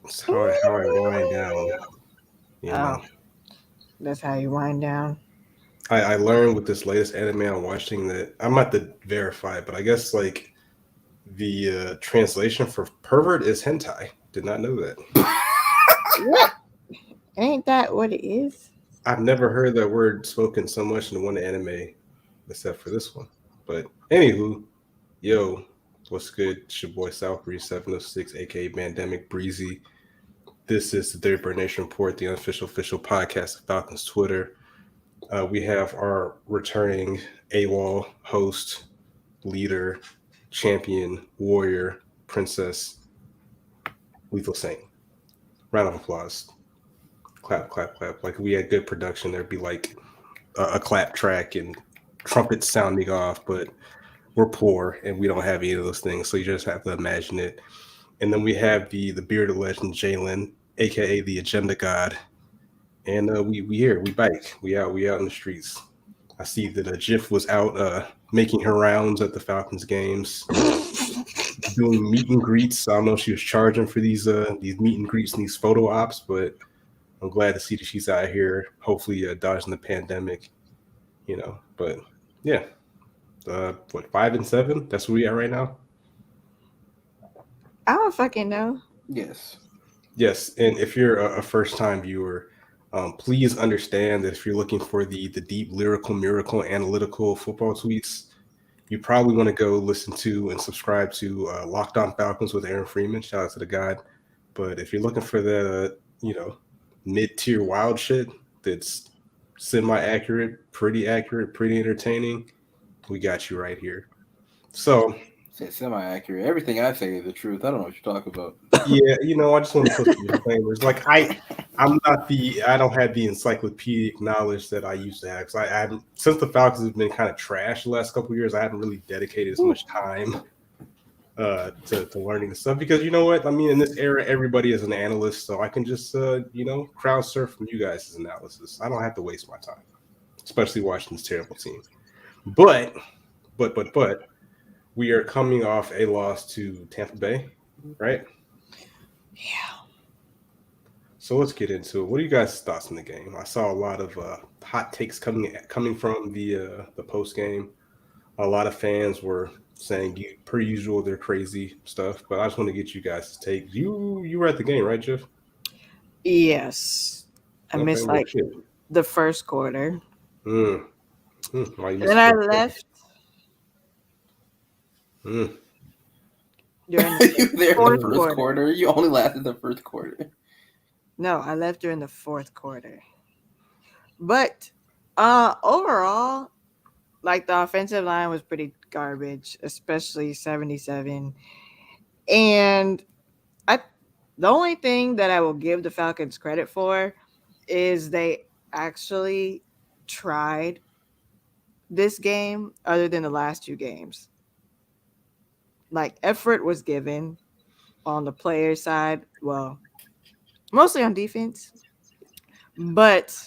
It's how I wind down. You Oh, know, that's how you wind down. I learned with this latest anime I'm watching that I'm not to verify, but I guess like the translation for pervert is hentai. Did not know that. What? Ain't that what it is? I've never heard that word spoken so much in one anime except for this one. But anywho, yo, what's good? It's your boy South Breeze 706, aka Pandemic Breezy. This is the Third Bird Nation Report, the unofficial official podcast of Falcons Twitter. We have our returning AWOL host, leader, champion, warrior, princess, Lethal Saint. Round of applause. Clap, clap, clap. Like we had good production, there'd be like a clap track and trumpets sounding off, but we're poor and we don't have any of those things, so you just have to imagine it. And then we have the bearded legend Jalen, aka the Agenda God, and we here, we bike, we out in the streets. I see that Jif was out making her rounds at the Falcons games, doing meet and greets. I don't know if she was charging for these meet and greets and these photo ops, but I'm glad to see that she's out here, hopefully dodging the pandemic, you know. But yeah, what 5-7? That's where we at right now. I don't fucking know. Yes. Yes, and if you're a first time viewer, please understand that if you're looking for the deep lyrical miracle analytical football tweets, you probably want to go listen to and subscribe to Locked On Falcons with Aaron Freeman. Shout out to the guy. But if you're looking for the mid tier wild shit that's semi accurate, pretty entertaining, we got you right here. So Say semi-accurate. Everything I say is the truth. I don't know what you're talking about. yeah, I just want to put some disclaimers. Like I don't have the encyclopedic knowledge that I used to have. Because I haven't, since the Falcons have been kind of trash the last couple of years, I haven't really dedicated as much time to learning the stuff. Because you know what, I mean, in this era, everybody is an analyst, so I can just crowd surf from you guys' analysis. I don't have to waste my time, especially watching this terrible team. But we are coming off a loss to Tampa Bay, right? Yeah. So let's get into it. What are you guys' thoughts on the game? I saw a lot of hot takes coming from the post game. A lot of fans were saying, per usual, they're crazy stuff. But I just want to get you guys' take. You were at the game, right, Jeff? Yes. I Okay, missed well, like shit. the first quarter. Why you And missed then I the first quarter? left Mm. during You the there in the fourth first quarter. quarter? You only lasted the first quarter. No, I left during the fourth quarter. But overall, like the offensive line was pretty garbage, especially 77. And I the only thing that I will give the Falcons credit for is they actually tried this game other than the last two games. Like effort was given on the player side, well, mostly on defense. But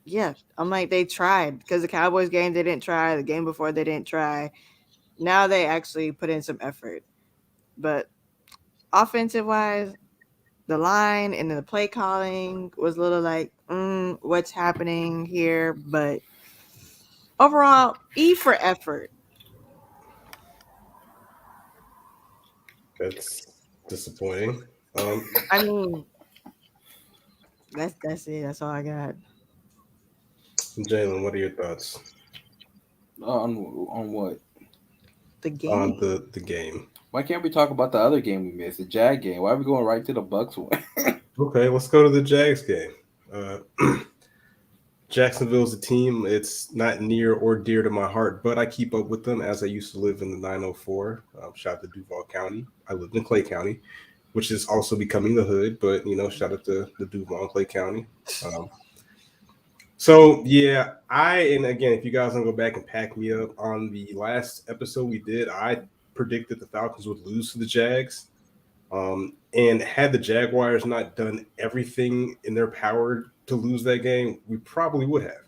yeah, I'm like they tried because the Cowboys game they didn't try, the game before they didn't try. Now they actually put in some effort. But offensive wise, the line and then the play calling was a little like, what's happening here? But overall, E for effort. That's disappointing. I mean, that's it. That's all I got. Jalen, what are your thoughts On what? The game. on the game? Why can't we talk about the other game we missed, the Jag game? Why are we going right to the Bucks one? Okay, let's go to the Jags game. Jacksonville's a team. It's not near or dear to my heart, but I keep up with them as I used to live in the 904. Shout out to Duval County. I lived in Clay County, which is also becoming the hood, but shout out to the Duval and Clay County. Um, so yeah, and again, if you guys want to go back and pack me up on the last episode we did, I predicted the Falcons would lose to the Jags. And had the Jaguars not done everything in their power to lose that game, we probably would have.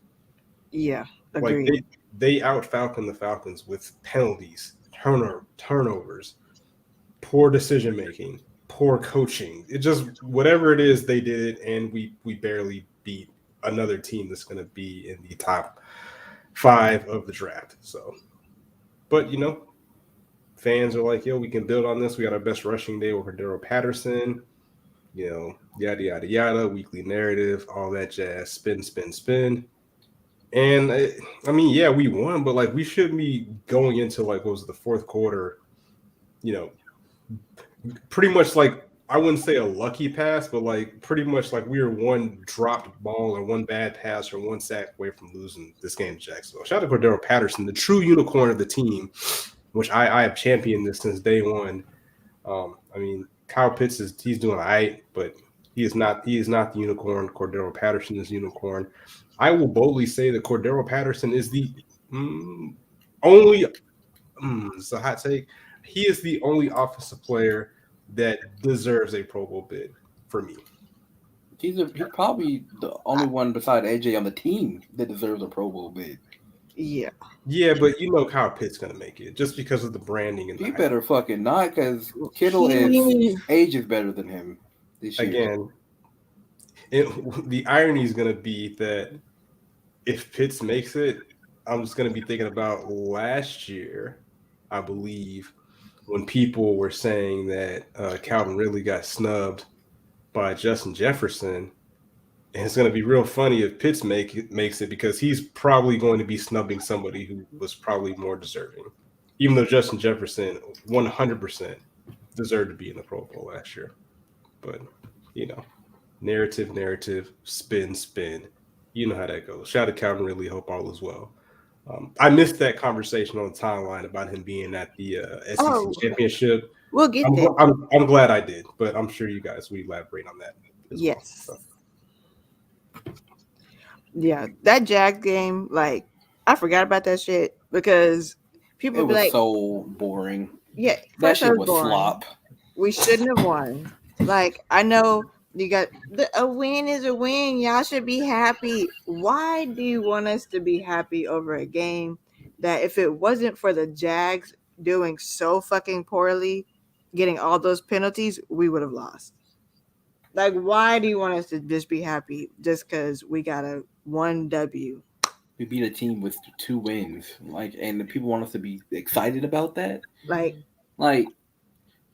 Yeah, Like agreed. they out Falcon the Falcons with penalties, turnovers, poor decision making, poor coaching. It just whatever it is, they did it, and we barely beat another team that's going to be in the top 5 of the draft. So, but fans are like, yo, we can build on this. We got our best rushing day with Cordero Patterson. Yada yada yada. Weekly narrative, all that jazz. Spin, spin, spin. And I mean, yeah, we won, but like we shouldn't be going into like what was it, the fourth quarter, pretty much like I wouldn't say a lucky pass, but like pretty much like we were one dropped ball or one bad pass or one sack away from losing this game to Jacksonville. Shout out to Cordero Patterson, the true unicorn of the team, which I have championed this since day one. I mean, Kyle Pitts he's doing all right, but he is not the unicorn. Cordero Patterson is unicorn. I will boldly say that Cordero Patterson is the only. It's a hot take. He is the only offensive player that deserves a Pro Bowl bid for me. He's probably the only one beside AJ on the team that deserves a Pro Bowl bid. Yeah. Yeah, but Kyle Pitt's gonna make it just because of the branding and he better fucking not, because Kittle age is better than him this year. Again, the irony is gonna be that if Pitts makes it, I'm just gonna be thinking about last year, I believe, when people were saying that Calvin Ridley got snubbed by Justin Jefferson. And it's going to be real funny if Pitts makes it because he's probably going to be snubbing somebody who was probably more deserving. Even though Justin Jefferson 100% deserved to be in the Pro Bowl last year. But, narrative, spin. You know how that goes. Shout out to Calvin Ridley. Hope all is well. I missed that conversation on the timeline about him being at the SEC championship. We'll get there. I'm glad I did, but I'm sure you guys will elaborate on that. Yes. Well, so. Yeah, that Jags game, like, I forgot about that shit because people be like, so boring. Yeah, that shit was slop. We shouldn't have won. Like, I know you got a win is a win. Y'all should be happy. Why do you want us to be happy over a game that if it wasn't for the Jags doing so fucking poorly, getting all those penalties, we would have lost? Like, why do you want us to just be happy just because we got a 1 W? We beat a team with 2 wins, and the people want us to be excited about that. Like,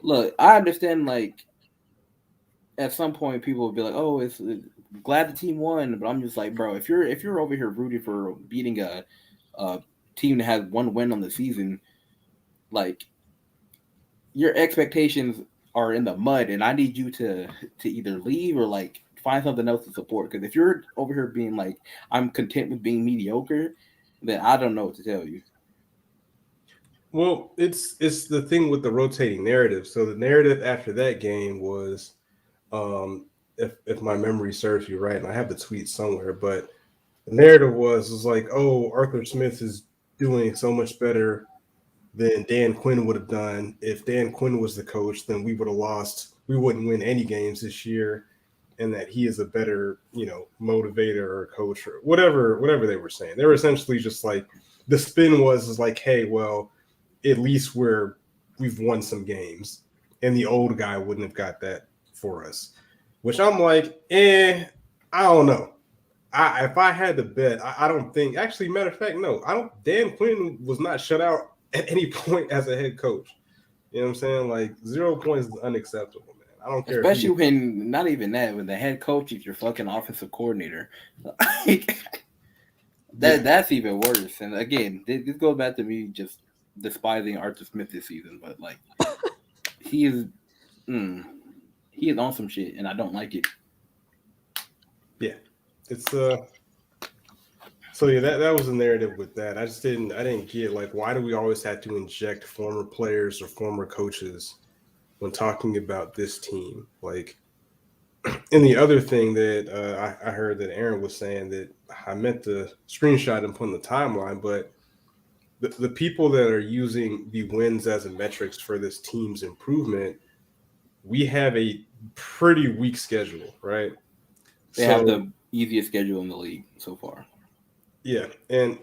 look, I understand. At some point, people will be like, "Oh, it's glad the team won," but I'm just like, bro, if you're over here rooting for beating a team that has 1 win on the season, like your expectations are in the mud, and I need you to either leave or find something else to support. Because if you're over here being like, I'm content with being mediocre, then I don't know what to tell you. Well, it's the thing with the rotating narrative. So the narrative after that game was, if my memory serves you right, and I have the tweet somewhere, but the narrative was like, oh, Arthur Smith is doing so much better than Dan Quinn would have done. If Dan Quinn was the coach, then we would have lost. We wouldn't win any games this year. And that he is a better, motivator or coach or whatever they were saying. They were essentially just like, the spin was like, hey, well, at least we've won some games. And the old guy wouldn't have got that for us. Which I'm like, I don't know. If I had to bet, I don't think, actually, matter of fact, no, Dan Quinn was not shut out at any point as a head coach. You know what I'm saying? Like 0 points is unacceptable. I don't care. Especially when, not even that, when the head coach is your fucking offensive coordinator. That's even worse. And again, this goes back to me just despising Arthur Smith this season. But he is on some shit, and I don't like it. Yeah, it's So yeah, that was the narrative with that. I didn't get why do we always have to inject former players or former coaches when talking about this team? And the other thing that I heard that Aaron was saying that I meant to screenshot and put on the timeline, but the people that are using the wins as a metrics for this team's improvement, we have a pretty weak schedule, right? They have the easiest schedule in the league so far. Yeah, and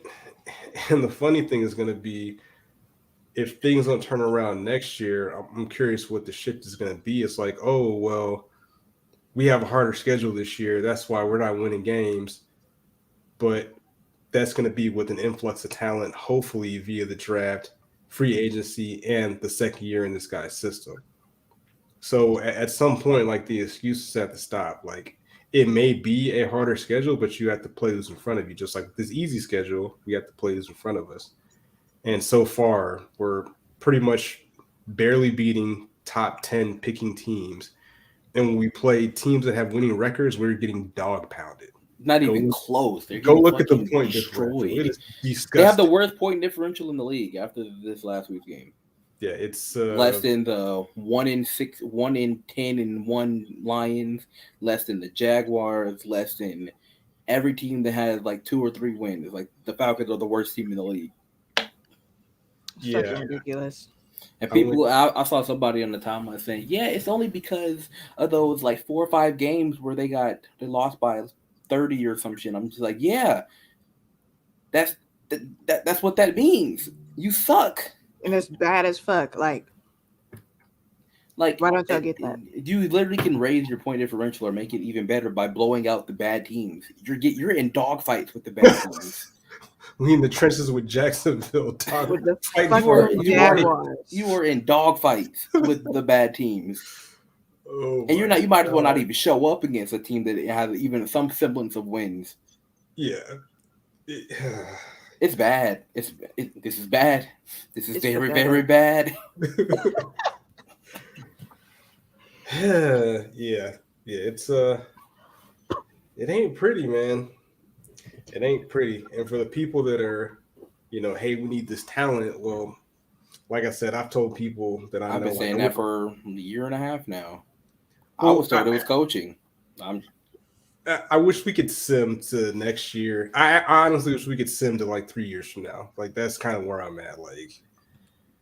the funny thing is going to be if things don't turn around next year, I'm curious what the shift is going to be. It's like, oh, well, we have a harder schedule this year. That's why we're not winning games. But that's going to be with an influx of talent, hopefully via the draft, free agency, and the second year in this guy's system. So at some point, like the excuses have to stop. Like it may be a harder schedule, but you have to play who's in front of you. Just like this easy schedule, we have to play who's in front of us. And so far, we're pretty much barely beating top 10 picking teams. And when we play teams that have winning records, we're getting dog pounded. Not even close. They're Go getting look at the fucking point differential. destroyed. It is disgusting. They have the worst point differential in the league after this last week's game. Yeah, it's less than the 1 in 6, 1 in 10, and 1 Lions, less than the Jaguars, less than every team that has like 2 or 3 wins. Like the Falcons are the worst team in the league. Yeah, Fucking ridiculous. And people, I saw somebody on the timeline saying, "Yeah, it's only because of those like 4 or 5 games where they lost by 30 or some shit." I'm just like, "Yeah, that's what that means. You suck." And it's bad as fuck. Like, why don't y'all get that? You literally can raise your point differential or make it even better by blowing out the bad teams. You're in dogfights with the bad teams. We in the trenches with Jacksonville. With the Jaguars. You are in dogfights with the bad teams. Oh, and you might as well not even show up against a team that has even some semblance of wins. Yeah. It's bad. This is bad. This is very, very bad. Yeah. It's it ain't pretty, man. It ain't pretty. And for the people that are, hey, we need this talent. Well, like I said, I've told people that I've been saying that for a year and a half now. Well, I was told it was coaching. I wish we could sim to next year. I honestly wish we could sim to like 3 years from now. Like that's kind of where I'm at. Like,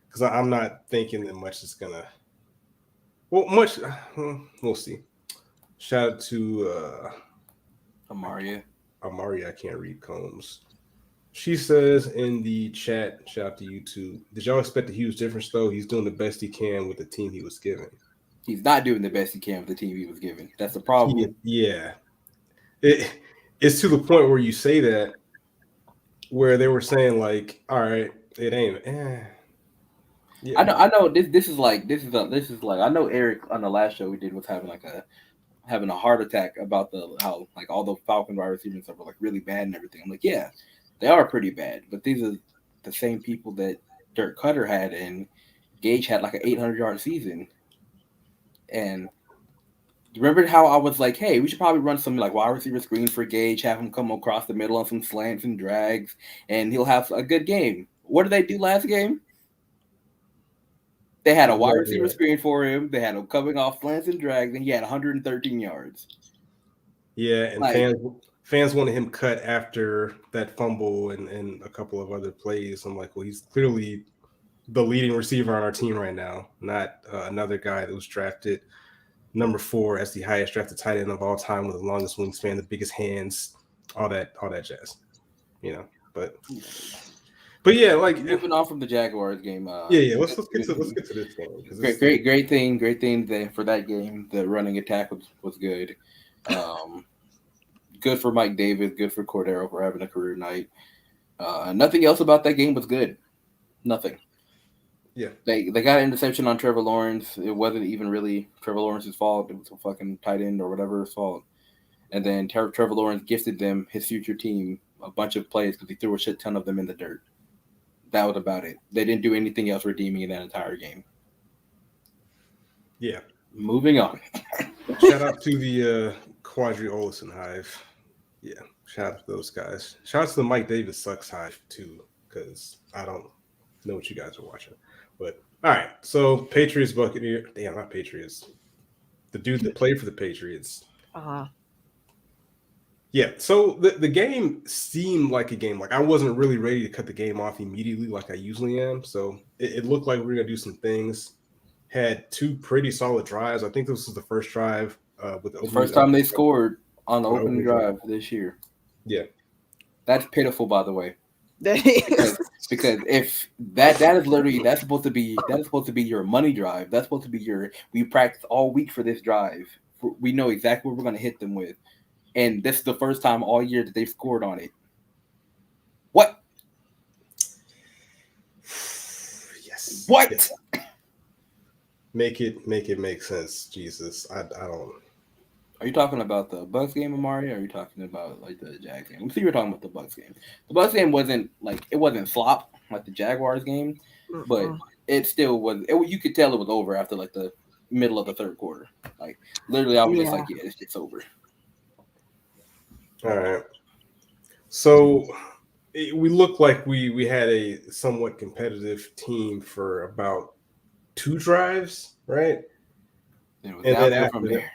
because I'm not thinking that much is gonna. Well, much. We'll see. Shout out to Amaria. I can't read Combs. She says in the chat, shout out to YouTube. Did y'all expect a huge difference though? He's doing the best he can with the team he was given. He's not doing the best he can with the team he was given. That's the problem. Yeah. It's to the point where you say that, where they were saying like, all right, it ain't. Yeah. I know. This is like. I know Eric on the last show we did was having a heart attack about how like all the Falcon wide receivers and stuff were like really bad and everything. I'm like, yeah, they are pretty bad, but these are the same people that Dirk Cutter had and Gage had like an 800-yard season. And you remember how I was like, hey, we should probably run some like wide receiver screen for Gage, have him come across the middle on some slants and drags, and he'll have a good game. What did they do last game? They had a wide receiver screen for him. They had him coming off slants and drags, and he had 113 yards. Yeah, and fans wanted him cut after that fumble and a couple of other plays. I'm like, well, he's clearly the leading receiver on our team right now, not another guy that was drafted number 4 as the highest drafted tight end of all time with the longest wingspan, the biggest hands, all that jazz, But yeah, like moving on from the Jaguars game. Let's get to this game. Great thing for that game. The running attack was good. Good for Mike Davis. Good for Cordero for having a career night. Nothing else about that game was good. Nothing. Yeah, they got an interception on Trevor Lawrence. It wasn't even really Trevor Lawrence's fault. It was a fucking tight end or whatever's fault. And then Trevor Lawrence gifted them, his future team, a bunch of plays because he threw a shit ton of them in the dirt. That was about it. They didn't do anything else redeeming in that entire game. Yeah. Moving on. Shout out to the Quadri Olison Hive. Yeah. Shout out to those guys. Shout out to the Mike Davis Sucks Hive too, because I don't know what you guys are watching. But all right. So Patriots Buccaneers. Damn, not Patriots. The dude that played for the Patriots. Yeah, so the game seemed like a game. Like I wasn't really ready to cut the game off immediately like I usually am. So it looked like we were going to do some things. Had 2 pretty solid drives. I think this was the first drive with the first time they scored on the opening drive this year. Yeah. That's pitiful, by the way. Because if that is literally that's supposed to be your money drive. That's supposed to be your we practice all week for this drive. We know exactly what we're going to hit them with, and this is the first time all year that they've scored on it. What? Yes. What? Yes. Make it make sense, Jesus. I don't. Are you talking about the Bucks game, Amari? Or are you talking about like the Jags game? I'm sure you're talking about the Bucks game. The Bucks game wasn't flop like the Jaguars game, but it still was. You could tell it was over after like the middle of the third quarter. Like literally, I was just like, yeah, this shit's over. All right. So we look like we had a somewhat competitive team for about 2 drives, right? It was And then downhill after from there.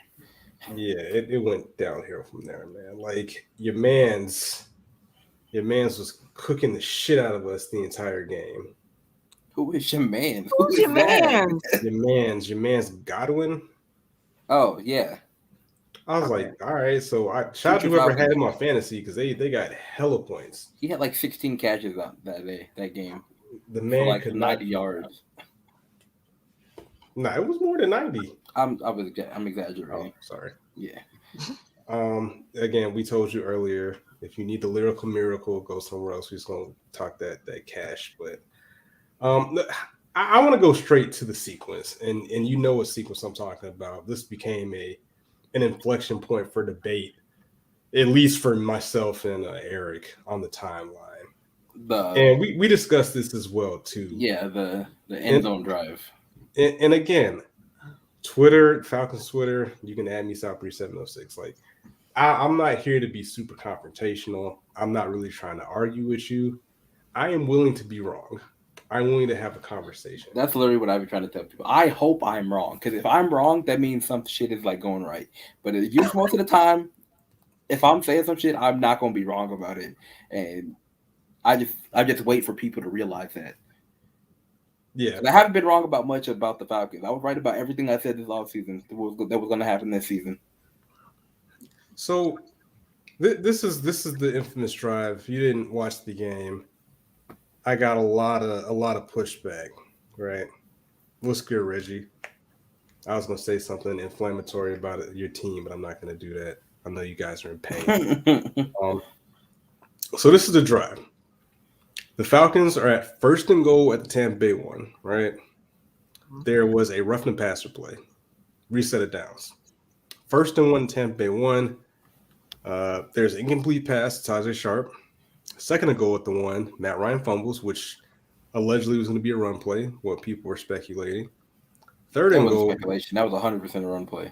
Yeah, it went downhill from there, man. Like your man's was cooking the shit out of us the entire game. Who is your man? Who's your man? Your man's Godwin. Oh yeah. I was like, all right, so shout out to whoever had him on fantasy because they got hella points. He had like 16 catches on that game. The man for like could 90 yards. No, it was more than 90. I'm exaggerating. Oh, sorry. Yeah. Again, we told you earlier, if you need the lyrical miracle, go somewhere else. We're just gonna talk that cash. But I want to go straight to the sequence, and you know what sequence I'm talking about. This became an inflection point for debate, at least for myself and Eric on the timeline. And we discussed this as well too. Yeah, the end zone drive. And again, Twitter, Falcons Twitter, you can add me Southbreeze706. Like, I'm not here to be super confrontational. I'm not really trying to argue with you. I am willing to be wrong. I'm willing to have a conversation. That's literally what I've been trying to tell people. I hope I'm wrong, because if I'm wrong, that means some shit is like going right. But most of the time, if I'm saying some shit, I'm not going to be wrong about it, and I just wait for people to realize that. Yeah, I haven't been wrong about much about the Falcons. I was right about everything I said this offseason that was going to happen this season. So this is the infamous drive. You didn't watch the game. I got a lot of pushback, right? What's good, Reggie? I was gonna say something inflammatory about your team, but I'm not gonna do that. I know you guys are in pain. So this is the drive. The Falcons are at 1st and goal at the Tampa Bay 1, right? There was a roughing the passer play. Reset it downs. 1st and 1, Tampa Bay 1. There's an incomplete pass to Tajay Sharp. 2nd and goal at the 1. Matt Ryan fumbles, which allegedly was going to be a run play, what people were speculating. 3rd and goal. Speculation. That was 100% a run play.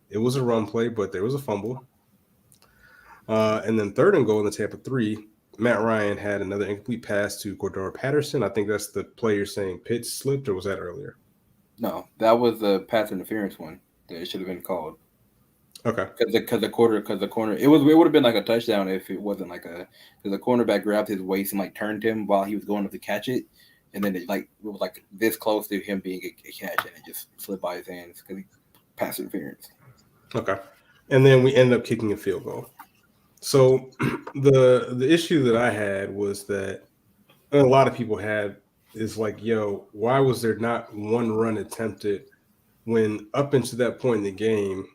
It was a run play, but there was a fumble. And then 3rd and goal in the Tampa 3. Matt Ryan had another incomplete pass to Cordero Patterson. I think that's the play you're saying Pitts slipped, or was that earlier? No, that was the pass interference one that should have been called. Okay. Because the corner, it would have been like a touchdown if it wasn't like because the cornerback grabbed his waist and like turned him while he was going up to catch it, and then it was like this close to him being a catch, and it just slipped by his hands because he pass interference. Okay. And then we ended up kicking a field goal. So the issue that I had was that a lot of people had is like, yo, why was there not one run attempted when up into that point in the game,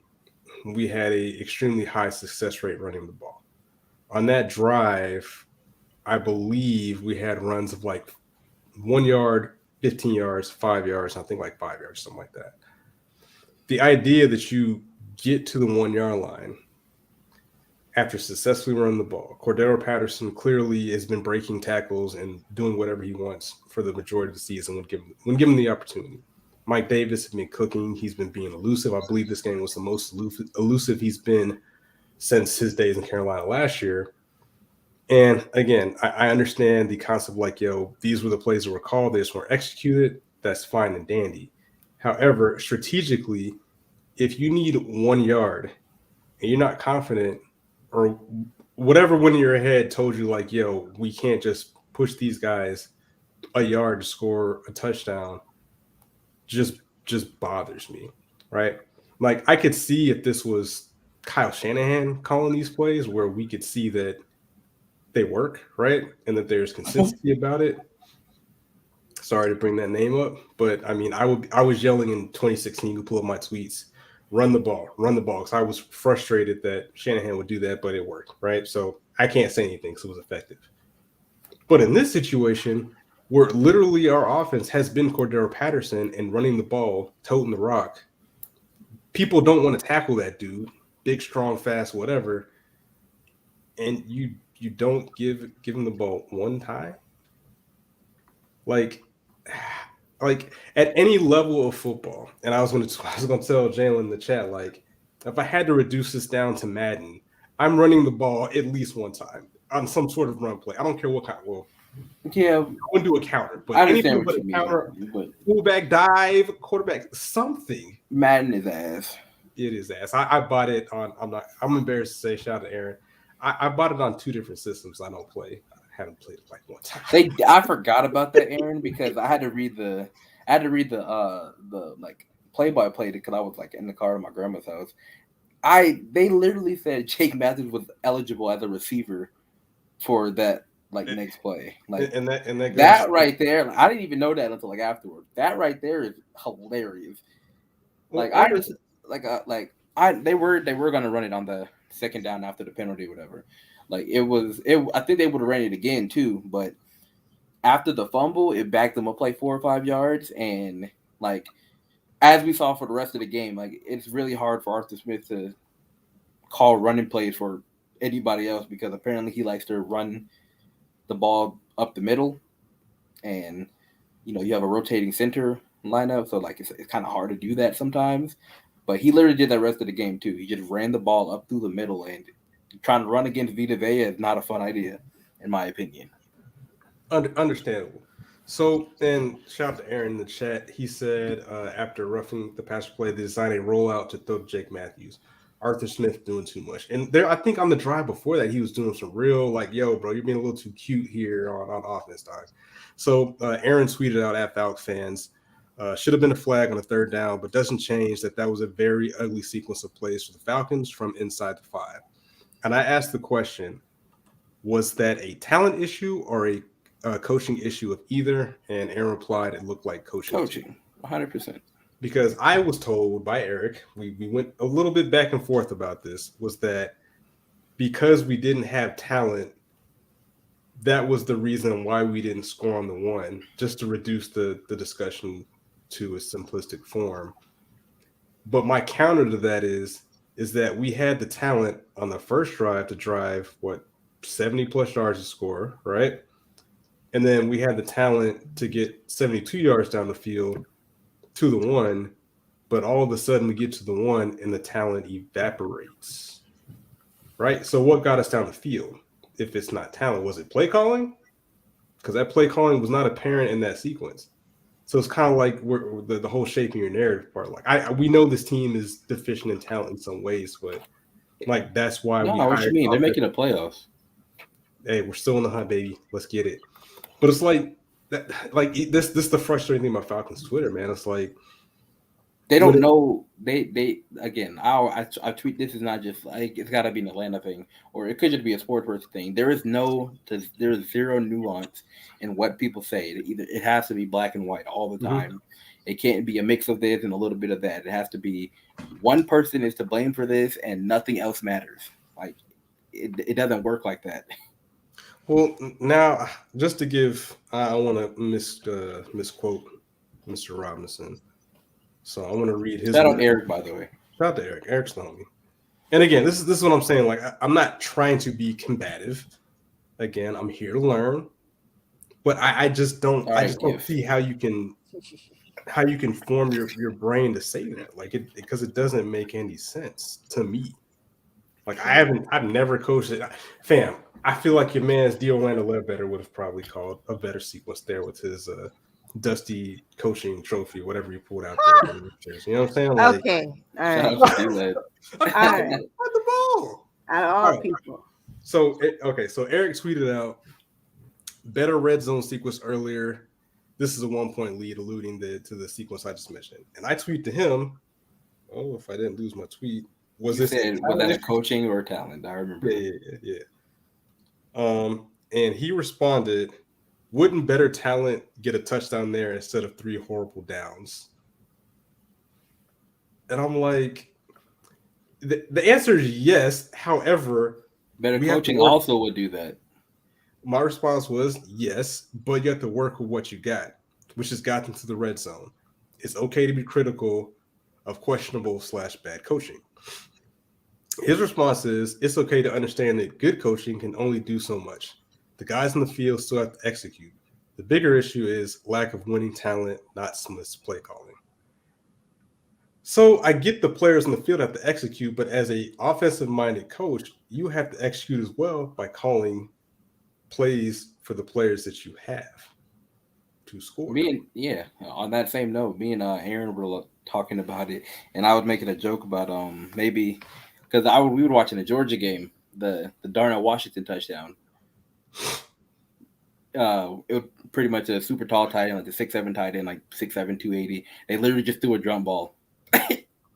we had a extremely high success rate running the ball. On that drive, I believe we had runs of like 1 yard, 15 yards, 5 yards, I think like 5 yards, something like that. The idea that you get to the 1 yard line after successfully running the ball. Cordero Patterson clearly has been breaking tackles and doing whatever he wants for the majority of the season when given the opportunity. Mike Davis has been cooking. He's been being elusive. I believe this game was the most elusive he's been since his days in Carolina last year. And again, I understand the concept like, yo, these were the plays that were called. They just weren't executed. That's fine and dandy. However, strategically, if you need 1 yard and you're not confident, or whatever went in your head told you like, yo, we can't just push these guys a yard to score a touchdown, just bothers me, right? Like I could see if this was Kyle Shanahan calling these plays where we could see that they work, right? And that there's consistency about it. Sorry to bring that name up, but I mean, I was yelling in 2016. You can pull up my tweets, run the ball, run the ball. Because I was frustrated that Shanahan would do that, but it worked, right? So I can't say anything because it was effective. But in this situation, where literally our offense has been Cordero Patterson and running the ball, toting the rock, people don't want to tackle that dude, big, strong, fast, whatever, and you don't give him the ball one time, like at any level of football. And I was gonna tell Jalen in the chat, like, if I had to reduce this down to Madden, I'm running the ball at least one time on some sort of run play. I don't care what kind. Well, yeah, I wouldn't do a counter, but I understand anything what but you a counter, mean. But fullback dive, quarterback, something. Madden is ass. It is ass. I bought it on. I'm embarrassed to say. Shout out to Aaron. I bought it on 2 different systems. I don't play. I haven't played it like one time. I forgot about that, Aaron, because I had to read the like play-by-play because I was like in the car at my grandma's house. They literally said Jake Matthews was eligible as a receiver for that next play. Like and that right there, I didn't even know that until like afterward. That right there is hilarious. Like they were gonna run it on the second down after the penalty or whatever. Like I think they would have ran it again too, but after the fumble, it backed them up like 4 or 5 yards, and like as we saw for the rest of the game, like it's really hard for Arthur Smith to call running plays for anybody else because apparently he likes to run the ball up the middle, and you have a rotating center lineup, so like it's kind of hard to do that sometimes. But he literally did that rest of the game too. He just ran the ball up through the middle, and trying to run against Vita Vea is not a fun idea, in my opinion. Understandable. So, and shout out to Aaron in the chat. He said after roughing the passer play, they designed a rollout to throw to Jake Matthews. Arthur Smith doing too much. And there, I think on the drive before that, he was doing some real like, yo, bro, you're being a little too cute here on offense, dog. So Aaron tweeted out at Falcons fans, should have been a flag on a 3rd down, but doesn't change that was a very ugly sequence of plays for the Falcons from inside the 5. And I asked the question, was that a talent issue or a coaching issue of either? And Aaron replied, it looked like coaching. 100%. Because I was told by Eric, we went a little bit back and forth about this, was that because we didn't have talent, that was the reason why we didn't score on the 1, just to reduce the discussion to a simplistic form. But my counter to that is that we had the talent on the first drive to drive 70 plus yards to score, right? And then we had the talent to get 72 yards down the field to the 1, but all of a sudden we get to the 1 and the talent evaporates, right? So what got us down the field? If it's not talent, was it play calling? Because that play calling was not apparent in that sequence. So it's kind of like the whole shaping your narrative part. Like we know this team is deficient in talent in some ways, but like that's why what you mean? They're making the playoffs. Hey, we're still in the hunt, baby. Let's get it. But it's like that. Like this is the frustrating thing about Falcons Twitter, man. It's like they don't know. They again. I tweet. This is not just like it's got to be an Atlanta thing, or it could just be a sports person thing. There is zero nuance in what people say. It has to be black and white all the time. Mm-hmm. It can't be a mix of this and a little bit of that. It has to be one person is to blame for this and nothing else matters. Like it doesn't work like that. Well, now just to give, I want to misquote Mr. Robinson. So I want to read his. Shout out Eric, by the way. Shout out to Eric. Eric's the homie. And again, this is what I'm saying. Like I'm not trying to be combative. Again, I'm here to learn. But I just don't. I just don't see how you can form your brain to say that. Like because it doesn't make any sense to me. Like I've never coached it. Fam, I feel like your man's D. Orlando Ledbetter would have probably called a better sequence there with his dusty coaching trophy, whatever he pulled out there. You know what I'm saying? Like, okay. All right. All right. The ball. Out of all people. So Eric tweeted out better red zone sequence earlier. This is a 1-point lead, alluding to the sequence I just mentioned. And I tweet to him. Oh, if I didn't lose my tweet. Was that a coaching or talent? I remember. Yeah. And he responded, "Wouldn't better talent get a touchdown there instead of 3 horrible downs?" And I'm like, the answer is yes. However, Better we have to coaching work. also would do that. My response was yes, but you have to work with what you got, which has gotten to the red zone. It's okay to be critical of questionable / bad coaching. His response is it's okay to understand that good coaching can only do so much. The guys in the field still have to execute. The bigger issue is lack of winning talent, not Smith's play calling. So I get the players in the field have to execute, but as a offensive minded coach, you have to execute as well by calling plays for the players that you have to score. On that same note, me and Aaron were talking about it, and I was making a joke about maybe because we were watching the Georgia game, the Darnell Washington touchdown. It was pretty much a super tall tight end, like the 6'7" tight end, like 6'7", 280. They literally just threw a jump ball,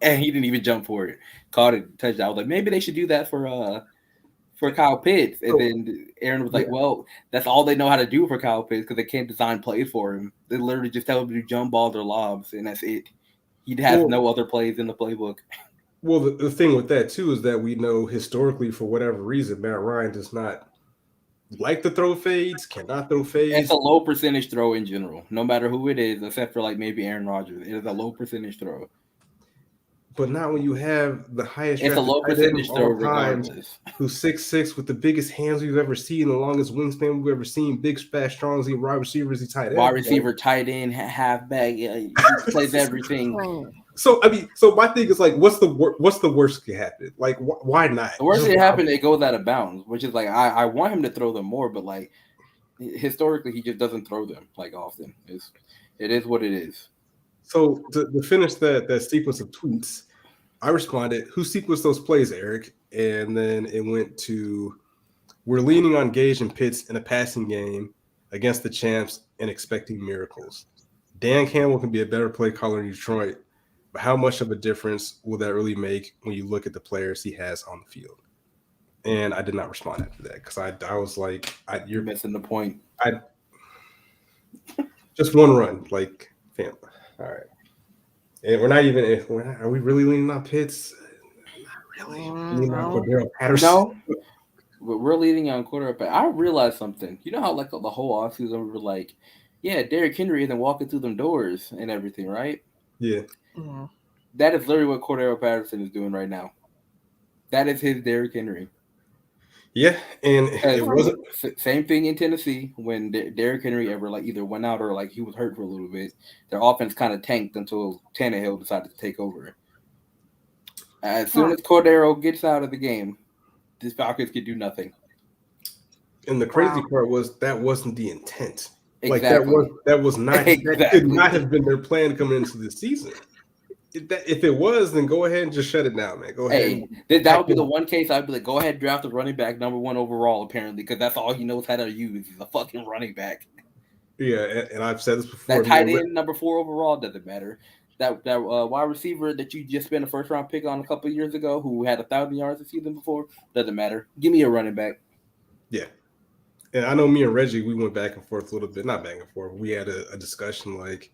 and he didn't even jump for it. Caught it, touchdown. I was like, maybe they should do that for Kyle Pitts. And then Aaron was like, well, that's all they know how to do for Kyle Pitts because they can't design plays for him. They literally just tell him to do jump balls or lobs, and that's it. He has no other plays in the playbook. Well, the thing with that, too, is that we know historically, for whatever reason, Matt Ryan does not like to throw fades, cannot throw fades. It's a low percentage throw in general, no matter who it is, except for like maybe Aaron Rodgers. It is a low percentage throw. But not when you have the highest. It's a low percentage throw regardless. Who's 6'6" with the biggest hands we've ever seen, the longest wingspan we've ever seen, big, fast, strong, as wide receivers, he tight end. Wide receiver, tight end, halfback, he plays everything. So my thing is like, what's the worst that can happen? Like, why not? The worst that happen, it goes out of bounds, which is like I want him to throw them more, but like historically, he just doesn't throw them like often. It is what it is. So to finish that sequence of tweets, I responded, "Who sequenced those plays, Eric?" And then it went to, "We're leaning on Gage and Pitts in a passing game against the champs and expecting miracles. Dan Campbell can be a better play caller in Detroit, but how much of a difference will that really make when you look at the players he has on the field?" And I did not respond after that because I was like, "You're missing the point." Just one run, like, fam. All right. And are we really leaning on Pitts? Not really. Leaning on Cordero Patterson. No, we're leaning on Cordero. I realized something. You know how like the whole offseason we were like, yeah, Derrick Henry isn't walking through them doors and everything, right? Yeah. Mm-hmm. That is literally what Cordero Patterson is doing right now. That is his Derrick Henry. Yeah, and it wasn't same thing in Tennessee when Derrick Henry ever like either went out or like he was hurt for a little bit. Their offense kind of tanked until Tannehill decided to take over. As soon as Cordero gets out of the game, this Falcons could do nothing. And the crazy part was that wasn't the intent. Exactly. Like that was not that could not have been their plan coming into the season. If it was, then go ahead and just shut it down, man. Go ahead. Hey, that would be the one case I'd be like, go ahead, draft a running back #1 overall, apparently, because that's all he knows how to use. He's a fucking running back. Yeah, and I've said this before. That tight end #4 overall doesn't matter. That wide receiver that you just spent a first round pick on a couple of years ago, who had 1,000 yards a season before, doesn't matter. Give me a running back. Yeah. And I know me and Reggie, we went back and forth a little bit. Not back and forth. We had a discussion. Like,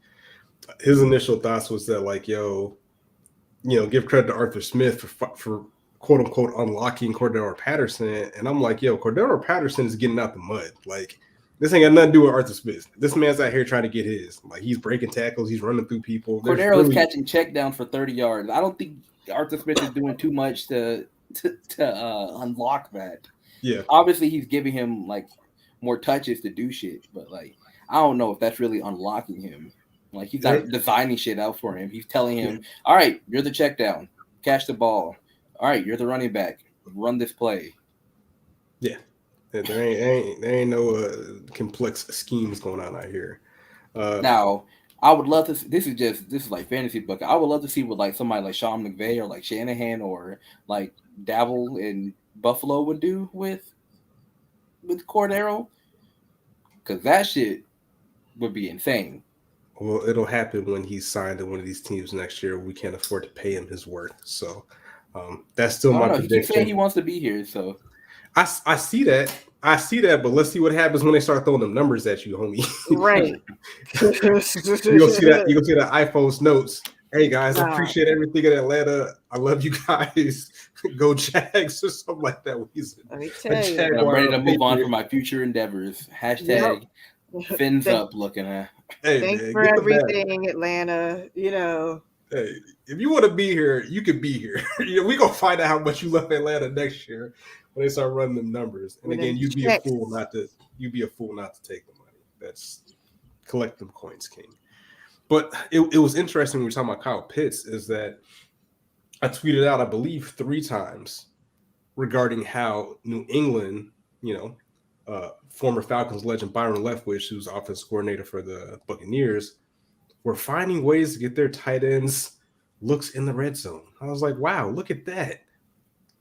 his initial thoughts was that, like, give credit to Arthur Smith for quote unquote unlocking Cordero Patterson. And I'm like, Cordero Patterson is getting out the mud. Like, this ain't got nothing to do with Arthur Smith. This man's out here trying to get his. Like, he's breaking tackles, he's running through people. Cordero is catching check down for 30 yards. I don't think Arthur Smith is doing too much to unlock that. Yeah. Obviously, he's giving him like more touches to do shit, but like I don't know if that's really unlocking him. Like, he's not designing shit out for him. He's telling him, all right, you're the check down. Catch the ball. All right, you're the running back. Run this play. Yeah. There ain't no complex schemes going on out here. Now, I would love to see, this is like fantasy book. I would love to see what like somebody like Sean McVay or like Shanahan or like Dabble in Buffalo would do with Cordero. Because that shit would be insane. Well, it'll happen when he's signed to one of these teams next year. We can't afford to pay him his worth. So that's still my prediction. He keeps saying he wants to be here. So I see that. I see that, but let's see what happens when they start throwing them numbers at you, homie. Right. You gonna see that? You gonna see that iPhone's notes. Hey guys, I Nah. appreciate everything in Atlanta. I love you guys. Go Jags or something like that. Let me tell you. Jag- And I'm ready to move on Patriot. for my future endeavors. Hashtag fins Thank- up looking at. Hey, Thanks man, for get the bag. everything, Atlanta. You know, Hey, if you want to be here, you can be here. We gonna find out how much you love Atlanta next year when they start running them numbers. And With again, them you'd be a checks. fool not to. You'd be a fool not to take the money. That's collect them coins, King. But it was interesting when we were talking about Kyle Pitts. Is that I tweeted out, I believe, 3 times regarding how New England, former Falcons legend Byron Leftwich, who's offense coordinator for the Buccaneers, were finding ways to get their tight ends looks in the red zone. I was like, wow, look at that.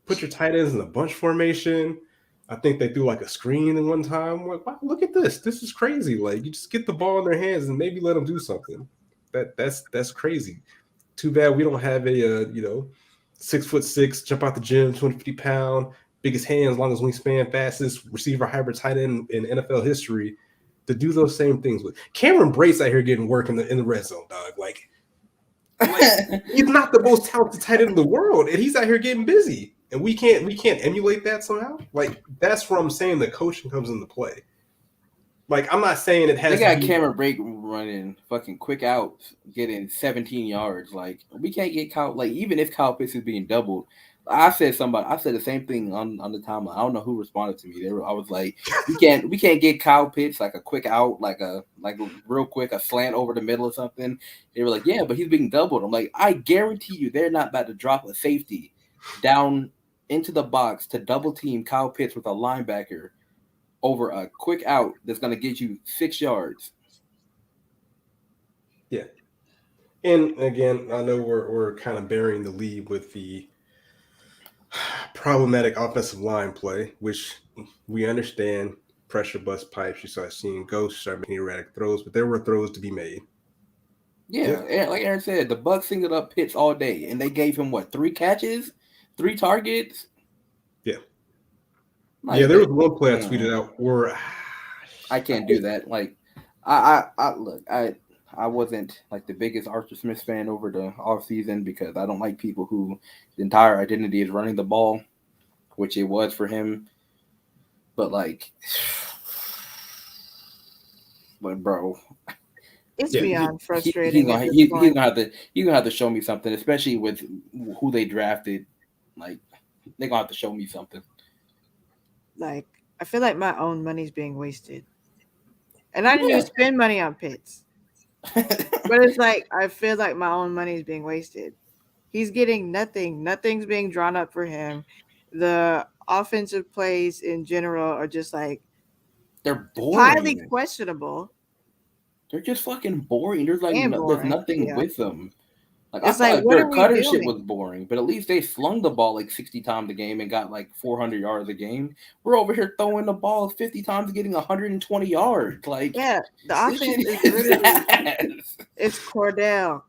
Put your tight ends in a bunch formation. I think they threw like a screen in one time. I'm like, wow, look at this. This is crazy. Like, you just get the ball in their hands and maybe let them do something. That's crazy. Too bad we don't have a 6'6", jump out the gym, 250-pound, biggest hands, longest wingspan, fastest receiver hybrid tight end in NFL history to do those same things with. Cameron Brace out here getting work in the red zone, dog. Like he's not the most talented tight end in the world, and he's out here getting busy. And we can't emulate that somehow. Like, that's where I'm saying the coaching comes into play. Like, I'm not saying it has. They got to be, Cameron Brake running fucking quick outs, getting 17 yards. Like, we can't get Kyle. Like, even if Kyle Pitts is being doubled, I said the same thing on the timeline. I don't know who responded to me. I was like, we can't get Kyle Pitts like a quick out, like a real quick, a slant over the middle or something. They were like, yeah, but he's being doubled. I'm like, I guarantee you, they're not about to drop a safety down into the box to double team Kyle Pitts with a linebacker over a quick out that's going to get you 6 yards. Yeah. And again, I know we're kind of burying the lead with the problematic offensive line play, which we understand. Pressure bust pipes. You start seeing ghosts, start making erratic throws, but there were throws to be made. Yeah, and like Aaron said, the Bucs singled up Pitts all day, and they gave him 3 catches, 3 targets. Yeah. Like, Yeah, there was one play I tweeted out where I can't do that. Like, I wasn't like the biggest Arthur Smith fan over the offseason because I don't like people who the entire identity is running the ball, which it was for him. But bro, it's Yeah, beyond frustrating. He's gonna have to show me something, especially with who they drafted. Like, they're gonna have to show me something. Like, I feel like my own money's being wasted, and I didn't even spend money on Pitts. But it's like I feel like my own money is being wasted. He's getting nothing. Nothing's being drawn up for him. The offensive plays in general are just like They're boring. highly questionable. They're just fucking boring. There's like And there's boring, nothing yeah. with them. Like, It's I like, thought what are Dirk we Cutter shit doing? was boring, but at least they slung the ball like 60 times a game and got like 400 yards a game. We're over here throwing the ball 50 times and getting 120 yards. Like, Yeah, the this offense shit is is literally ass. it's Cordell.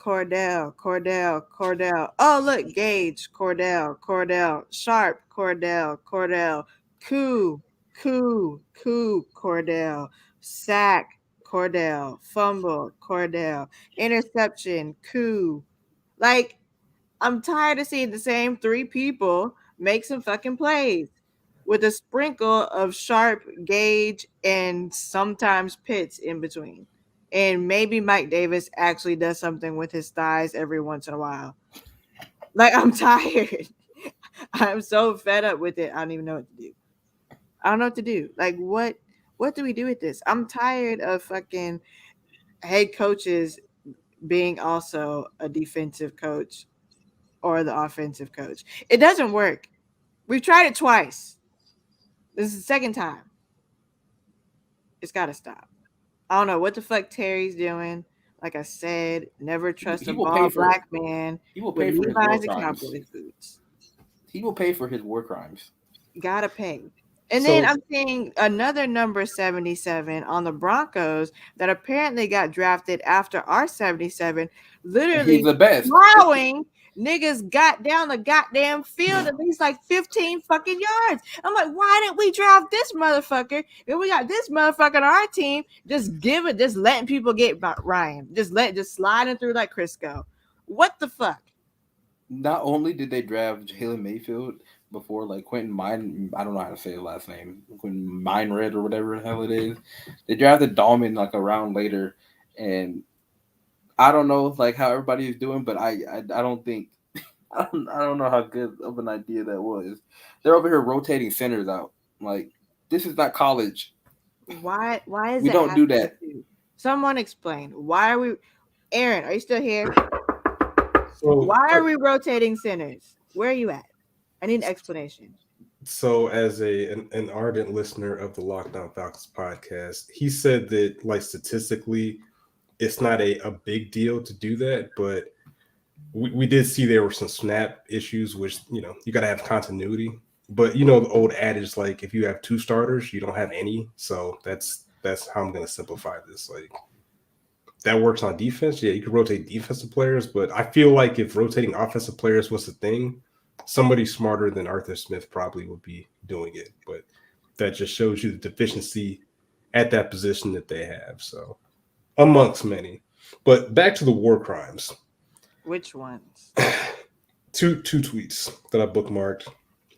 Oh, look, Gage, Cordell, Sharp, Cordell, Koo, Cordell, sack, Cordell, fumble, Cordell, interception, Koo. Like, I'm tired of seeing the same 3 people make some fucking plays with a sprinkle of Sharp, Gage, and sometimes Pitts in between. And maybe Mike Davis actually does something with his thighs every once in a while. Like, I'm tired. I'm so fed up with it. I don't even know what to do. I don't know what to do. Like, what do we do with this? I'm tired of fucking head coaches being also a defensive coach or the offensive coach. It doesn't work. We've tried it twice. This is the second time. It's got to stop. I don't know what the fuck Terry's doing. Like I said, never trust a bald black man He will pay with for his war Levi's and crimes. Cowboy boots. He will pay for his war crimes. Gotta pay. And So- then I'm seeing another number 77 on the Broncos that apparently got drafted after our 77, literally He's the best. plowing niggas got down the goddamn field at least like 15 fucking yards. I'm like, why didn't we draft this motherfucker? Then we got this motherfucker on our team. Just letting people get Ryan. Just sliding through like Crisco. What the fuck? Not only did they draft Jalen Mayfield before, like Quentin Mine, I don't know how to say his last name, Quentin Minered or whatever the hell it is. They drafted Dahlman like a round later, and I don't know like how everybody is doing, but I don't think I don't know how good of an idea that was. They're over here rotating centers out. Like this is not college. Why is we it don't do that? Someone explain. Why are we? Aaron, are you still here? So, why are we rotating centers? Where are you at? I need an explanation. So, as an ardent listener of the Lockdown Falcons podcast, he said that, like, statistically, it's not a big deal to do that, but we did see there were some snap issues, which, you know, you got to have continuity. But, you know, the old adage, like, if you have two starters, you don't have any. So that's how I'm going to simplify this. Like, that works on defense. Yeah, you can rotate defensive players, but I feel like if rotating offensive players was a thing, somebody smarter than Arthur Smith probably would be doing it. But that just shows you the deficiency at that position that they have. So, amongst many. But back to the war crimes. Which ones? Two tweets that I bookmarked.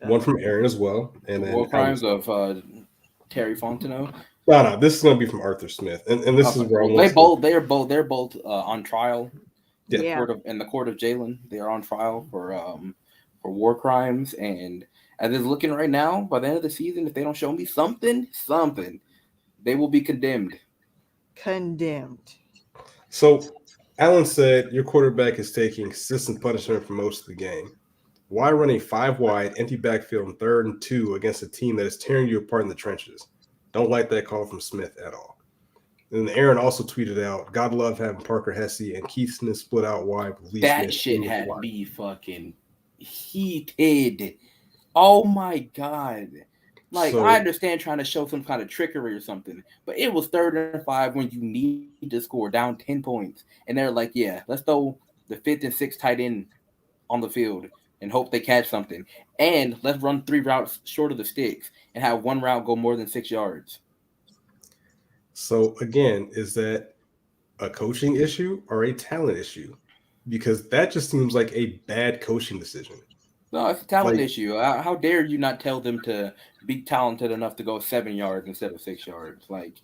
One from Aaron as well, and then war crimes of Terry Fontenot. No, this is going to be from Arthur Smith, and this is where I want they're both on trial. Yeah. In the court of Jalen, they are on trial for war crimes, and as it's looking right now, by the end of the season, if they don't show me something, they will be condemned. So, Allen said your quarterback is taking consistent punishment for most of the game. Why run a 5-wide empty backfield in 3rd and 2 against a team that is tearing you apart in the trenches? Don't like that call from Smith at all. And Aaron also tweeted out, God love having Parker Hesse and Keith Smith split out wide. That shit had me fucking heated. Oh my God. Like, I understand trying to show some kind of trickery or something, but it was 3rd and 5 when you need to score down 10 points. And they're like, yeah, let's throw the 5th and 6th tight end on the field and hope they catch something. And let's run 3 routes short of the sticks and have 1 route go more than 6 yards. So, again, is that a coaching issue or a talent issue? Because that just seems like a bad coaching decision. No, it's a talent issue. How dare you not tell them to be talented enough to go 7 yards instead of 6 yards? Like,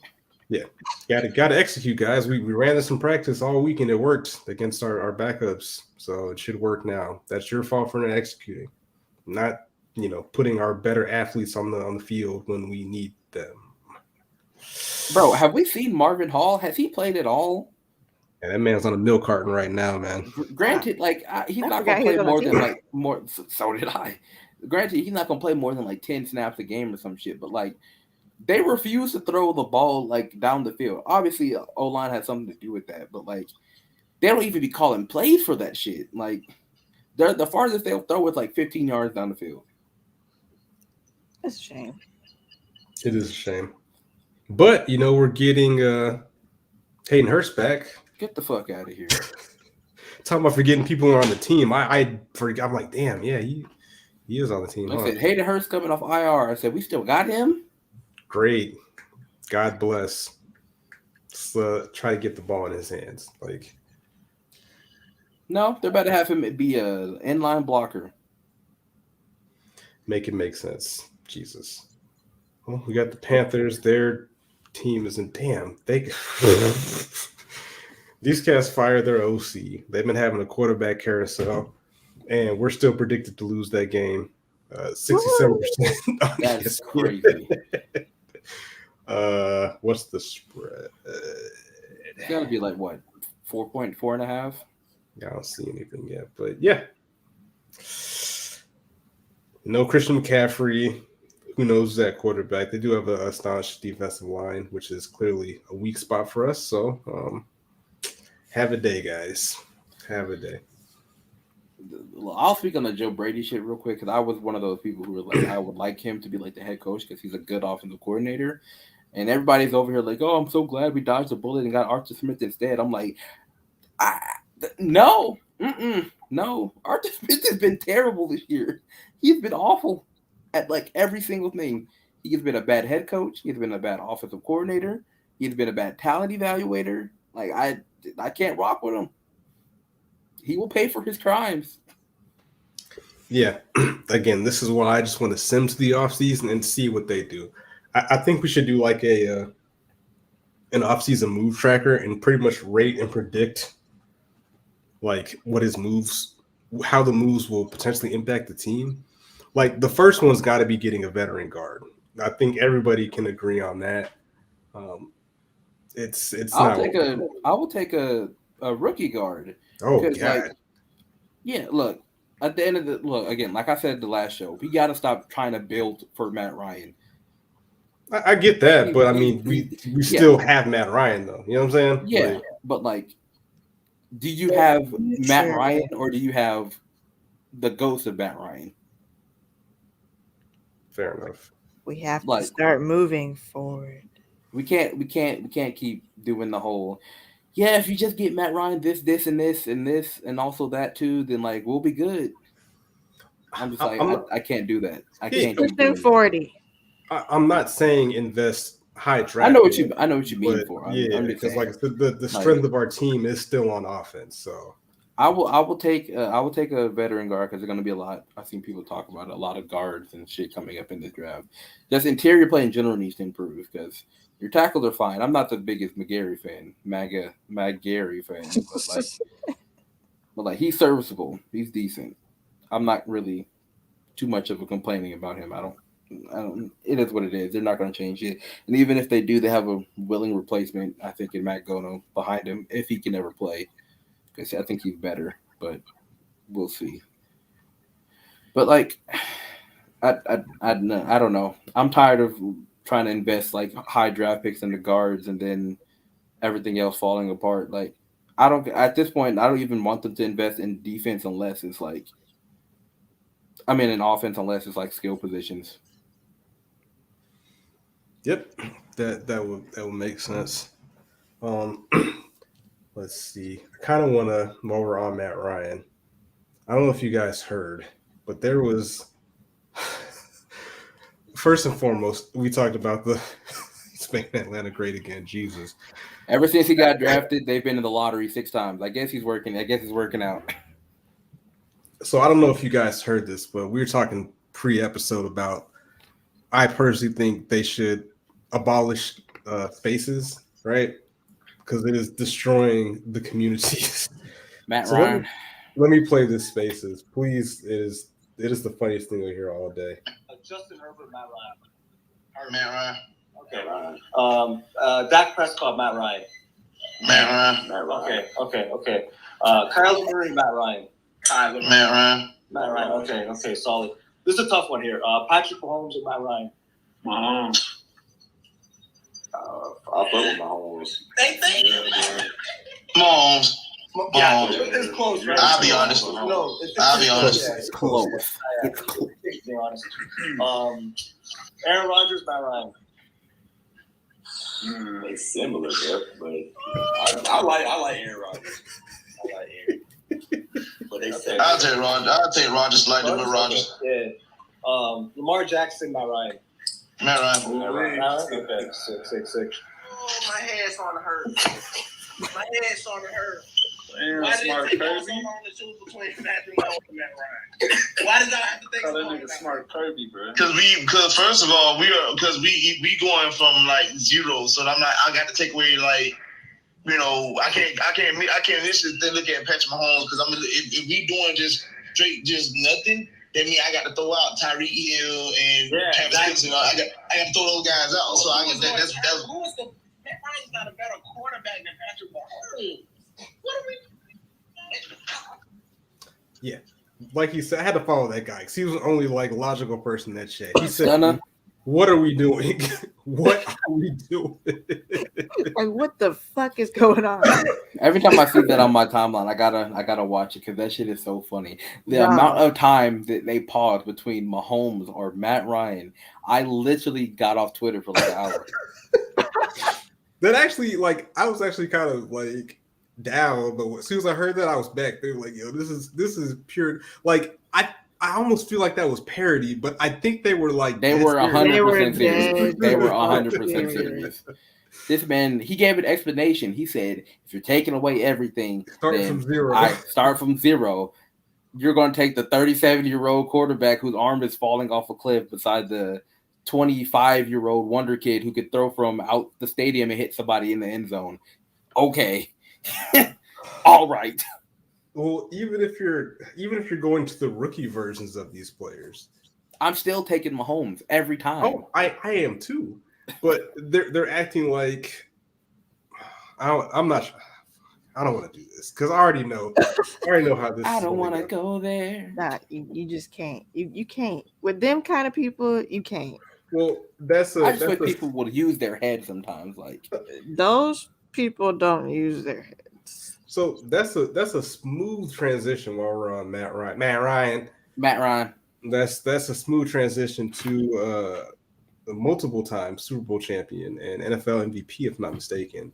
yeah, gotta execute, guys. We ran this in practice all week and it worked against our backups, so it should work now. That's your fault for not executing, not putting our better athletes on the field when we need them. Bro, have we seen Marvin Hall? Has he played at all? Yeah, that man's on a milk carton right now, man. Granted, he's not going to play more than So did I. Granted, he's not going to play more than 10 snaps a game or some shit. But they refuse to throw the ball down the field. Obviously, O-line has something to do with that. But they don't even be calling plays for that shit. They're the farthest they'll throw is 15 yards down the field. That's a shame. It is a shame. But we're getting Hayden Hurst back. Get the fuck out of here. Talking about forgetting people who are on the team. I'm like, damn, yeah, he is on the team. I said, Hayden Hurst coming off IR. I said, we still got him? Great. God bless. Let's try to get the ball in his hands. No, they're about to have him be an inline blocker. Make it make sense. Jesus. Well, we got the Panthers. Their team isn't These cats fired their OC. They've been having a quarterback carousel, and we're still predicted to lose that game. 67%. That's crazy. What's the spread? It's got to be 4.5? I don't see anything yet, but yeah. No Christian McCaffrey. Who knows that quarterback? They do have an astonishing defensive line, which is clearly a weak spot for us. So, have a day, guys. Have a day. I'll speak on the Joe Brady shit real quick because I was one of those people who were I would like him to be the head coach because he's a good offensive coordinator. And everybody's over here oh, I'm so glad we dodged the bullet and got Arthur Smith instead. I'm like, no. No, Arthur Smith has been terrible this year. He's been awful at like every single thing. He has been a bad head coach. He's been a bad offensive coordinator. He's been a bad talent evaluator. Like I can't rock with him. He will pay for his crimes. Yeah. Again, this is what I just want to sim to the offseason and see what they do. I think we should do like an offseason move tracker and pretty much rate and predict like what his moves, how the moves will potentially impact the team. Like the first one's got to be getting a veteran guard. I think everybody can agree on that. It's I will take a rookie guard. Oh God. Like, yeah, look, at the end of the look again, like I said the last show, we got to stop trying to build for Matt Ryan. I get that, but I mean, we still have Matt Ryan though. You know what I'm saying? Yeah, like, but like, do you have Matt Ryan or do you have the ghost of Matt Ryan? Fair enough. We have to start moving forward. We can't keep doing the whole. Yeah, if you just get Matt Ryan, this, and this, and this, and also that too, then like we'll be good. I'm just like I can't do that. I can't. Pushing 40. I'm not saying invest high draft. I know what you mean for. Yeah, because like the strength of our team is still on offense. So I will take a veteran guard because there's going to be a lot. I've seen people talk about a lot of guards and shit coming up in this draft. Just interior play in general needs to improve because your tackles are fine. I'm not the biggest McGarry fan, McGarry fan, but like he's serviceable. He's decent. I'm not really too much of a complaining about him. I don't. It is what it is. They're not going to change it. And even if they do, they have a willing replacement, I think, in Matt Gono behind him if he can ever play. Because I think he's better, but we'll see. But like, I don't know. I'm tired of trying to invest like high draft picks in the guards and then everything else falling apart. Like, at this point, I don't even want them to invest in defense unless it's like, in offense unless it's like skill positions. Yep, that would make sense. Let's see. I kind of want to move over on Matt Ryan. I don't know if you guys heard, but there was first and foremost, we talked about he's making Atlanta great again. Jesus. Ever since he got drafted, they've been in the lottery 6 times. I guess he's working. I guess it's working out. So I don't know if you guys heard this, but we were talking pre-episode about I personally think they should abolish spaces, right? Because it is destroying the communities. Matt Ryan. Let me play this spaces. Please, it is the funniest thing we hear all day. Justin Herbert, Matt Ryan. Matt Ryan. Okay. Dak Prescott, Matt Ryan. Matt Ryan. Okay. Kyler Murray, Matt Ryan. Matt Ryan. Okay, solid. This is a tough one here. Patrick Mahomes and Matt Ryan. Mahomes. I'll put with Mahomes. Mahomes. Yeah, it's close, right? I'll be honest. No, I'll be honest. It's close. It's close. Be honest. Aaron Rodgers, Matt Ryan. It's similar, but I like Aaron Rodgers. But they say I'll take Rodgers slightly with Rodgers. Yeah. Lamar Jackson, Matt Ryan. Matt Ryan. Okay. Sick. Oh, my head's on the hurt. Why did it take so long to choose between Patrick Mahomes and Matt Ryan? Why did I have to think so long? Smart Kirby, bro. Because first of all, we going from like zero, so I got to take away like. I can't listen to look at Patrick Mahomes because if we doing just straight nothing, that means I got to throw out Tyreek Hill and Travis Kelce. I got to throw those guys out. So I get that's Matt Ryan's not a better quarterback than Patrick Mahomes. What are we? Yeah, like he said, I had to follow that guy because he was the only like logical person in that chat. He said, "What are we doing? What are we doing? Like, what the fuck is going on?" Every time I see that on my timeline, I gotta watch it because that shit is so funny. The amount of time that they pause between Mahomes or Matt Ryan, I literally got off Twitter for like an hour. That actually, like, I was actually kind of like, down, but as soon as I heard that, I was back. They were like, "Yo, this is pure." Like I almost feel like that was parody, but I think they were like they were 100% serious. dead They were fucking 100% serious. This man, he gave an explanation. He said, "If you're taking away everything, Start then from zero. I start from zero. You're going to take the 37-year-old quarterback whose arm is falling off a cliff beside the 25-year-old wonder kid who could throw from out the stadium and hit somebody in the end zone." Okay, all right. Well, even if you're going to the rookie versions of these players, I'm still taking Mahomes every time. oh, I am too, but they're acting like I don't want to do this because I already know how this. I don't want to go there. Nah, you just can't. You can't. With them kind of people, you can't. Well, I just think people will use their head sometimes. Like those people don't use their heads. So that's a smooth transition while we're on Matt Ryan. That's a smooth transition to the multiple time Super Bowl champion and NFL MVP, if not mistaken,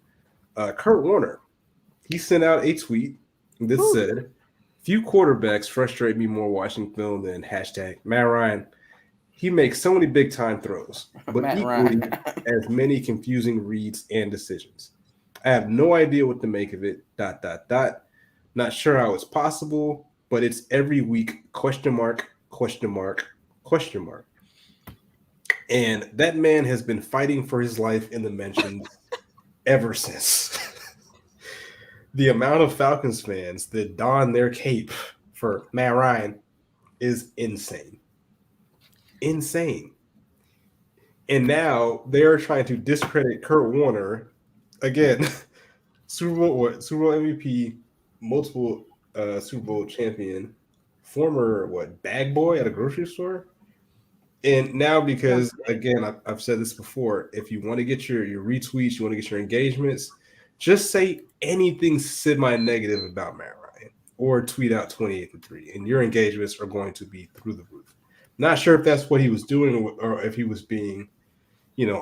Kurt Warner. He sent out a tweet that said, "Few quarterbacks frustrate me more watching film than #Matt Ryan. He makes so many big time throws, but equally as many confusing reads and decisions. I have no idea what to make of it. ... Not sure how it's possible, but it's every week ? And that man has been fighting for his life in the mentions ever since. The amount of Falcons fans that don their cape for Matt Ryan is insane. Insane. And now they're trying to discredit Kurt Warner again. Super Bowl MVP, multiple Super Bowl champion, former bag boy at a grocery store. And now, because again, I've said this before, if you want to get your retweets, you want to get your engagements, just say anything semi-negative about Matt Ryan or tweet out 28-3, and your engagements are going to be through the roof. Not sure if that's what he was doing or if he was being,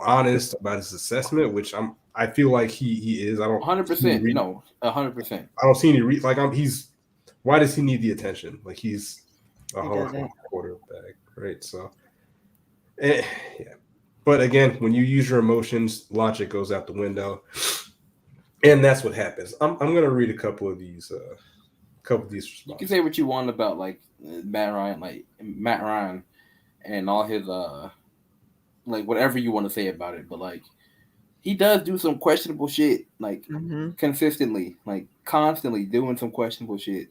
honest about his assessment, which I feel like he is. I don't 100%. No, 100%. I don't see any he's. Why does he need the attention? Like he's a Hall of Fame quarterback, right? So, yeah. But again, when you use your emotions, logic goes out the window, and that's what happens. I'm gonna read a couple of these responses. You can say what you want about Matt Ryan, and all his whatever you want to say about it, but he does do some questionable shit, consistently, constantly doing some questionable shit.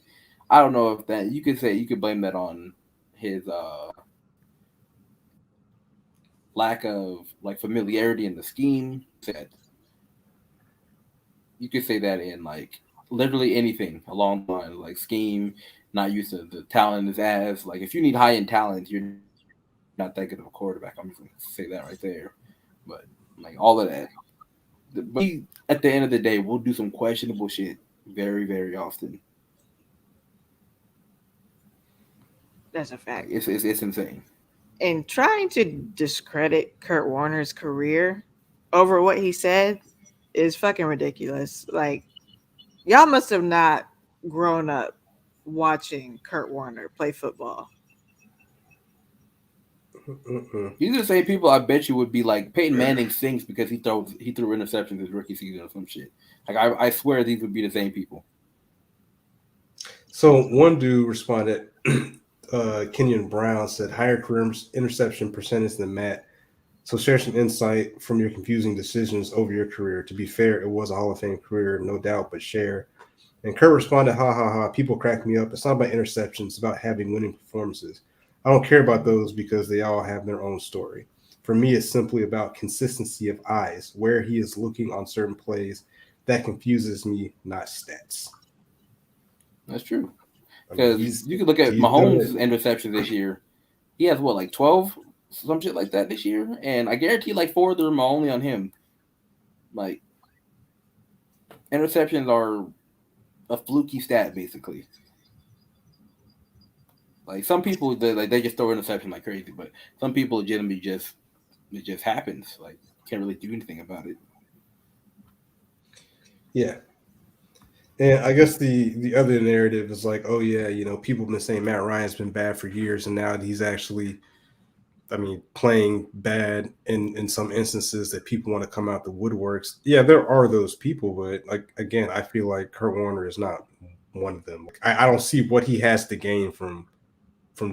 I don't know if that you could blame that on his lack of familiarity in the scheme. You could say that in literally anything along the line, scheme, not used to the talent in his ass. If you need high end talent, you're not that good of a quarterback. I'm just gonna say that right there. But all of that. But at the end of the day, we'll do some questionable shit very, very often. That's a fact. It's insane. And trying to discredit Kurt Warner's career over what he said is fucking ridiculous. Y'all must have not grown up watching Kurt Warner play football. These are the same people I bet you would be Peyton Manning sings because he threw interceptions his rookie season or some shit. I swear these would be the same people. So one dude responded, Kenyon Brown said, higher career interception percentage than Matt. So share some insight from your confusing decisions over your career. To be fair, it was a Hall of Fame career, no doubt, but share. And Kurt responded, ha, ha, ha, people crack me up. It's not about interceptions, it's about having winning performances. I don't care about those because they all have their own story. For me, it's simply about consistency of eyes, where he is looking on certain plays. That confuses me, not stats. That's true. Because you can look at Mahomes' interceptions this year. He has 12, some shit like that this year, and I guarantee 4 of them are only on him. Interceptions are a fluky stat, basically. Some people they just throw interception like crazy, but some people legitimately it just happens. Can't really do anything about it. Yeah. And I guess the other narrative is like, oh yeah, people have been saying Matt Ryan's been bad for years, and now he's actually, playing bad in some instances that people want to come out the woodworks. Yeah, there are those people, but like again, I feel like Kurt Warner is not one of them. Like, I don't see what he has to gain from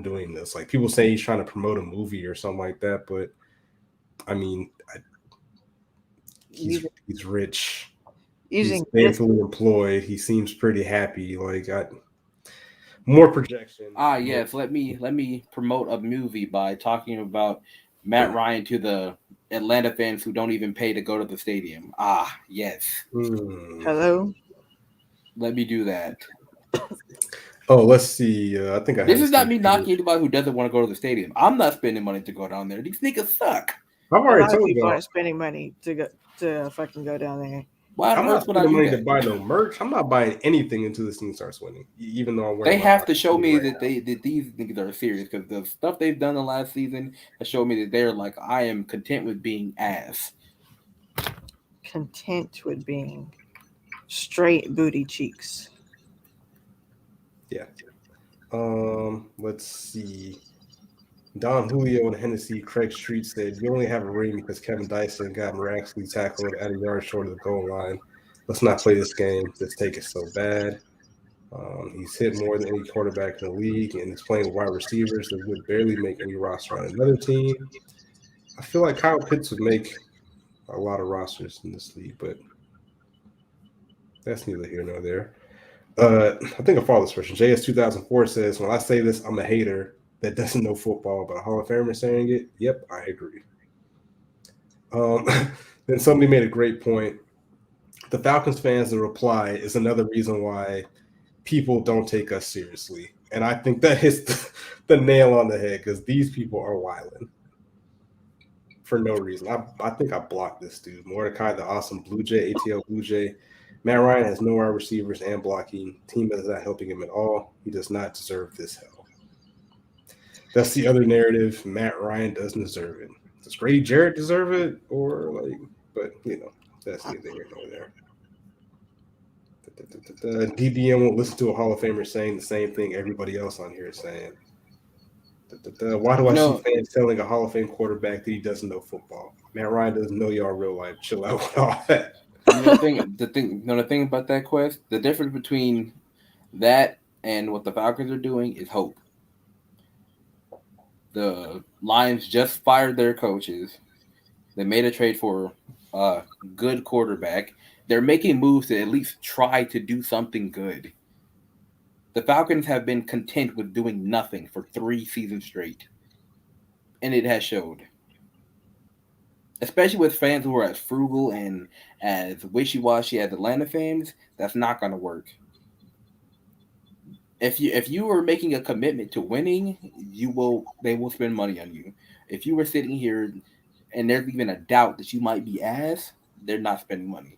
doing this. Like people say he's trying to promote a movie or something like that, but I mean, he's rich. He's gainfully employed. He seems pretty happy. Like more projection. Yes. Let me promote a movie by talking about Matt Ryan to the Atlanta fans who don't even pay to go to the stadium. Yes. Hello. Let me do that. Oh, let's see. I think this is not me knocking anybody who doesn't want to go to the stadium. I'm not spending money to go down there. These niggas suck. I've already told you. People aren't spending money to fucking go down there. Why I'm not spending money to buy no merch. I'm not buying anything until this team starts winning. Even though I'm wearing. They have to show me that these niggas are serious, because the stuff they've done the last season has shown me that they're like, I am content with being ass. Content with being straight booty cheeks. Yeah. Let's see. Don Julio and Hennessy, Craig Street said, you only have a ring because Kevin Dyson got miraculously tackled at a yard short of the goal line. Let's not play this game. Let's take it so bad. He's hit more than any quarterback in the league, and he's playing with wide receivers that would barely make any roster on another team. I feel like Kyle Pitts would make a lot of rosters in this league, but that's neither here nor there. I think I'll follow this question. JS2004 says, when I say this, I'm a hater that doesn't know football, but a Hall of Famer saying it. Yep, I agree. Then somebody made a great point. The Falcons fans in reply is another reason why people don't take us seriously. And I think that hits the nail on the head, because these people are wilding for no reason. I think I blocked this dude. Mordecai, the awesome Blue Jay, ATL Blue Jay. Matt Ryan has no wide receivers and blocking. Team is not helping him at all. He does not deserve this hell. That's the other narrative. Matt Ryan doesn't deserve it. Does Grady Jarrett deserve it? But that's neither here nor there. DDM won't listen to a Hall of Famer saying the same thing everybody else on here is saying. Why do I see fans telling a Hall of Fame quarterback that he doesn't know football? Matt Ryan doesn't know y'all real life. Chill out with all that. The thing about that quest, the difference between that and what the Falcons are doing is hope. The Lions just fired their coaches. They made a trade for a good quarterback. They're making moves to at least try to do something good. The Falcons have been content with doing nothing for 3 seasons straight. And it has showed. Especially with fans who are as frugal and as wishy-washy as Atlanta fans, that's not going to work. If you are making a commitment to winning, they will spend money on you. If you were sitting here and there's even a doubt that you might be ass, they're not spending money.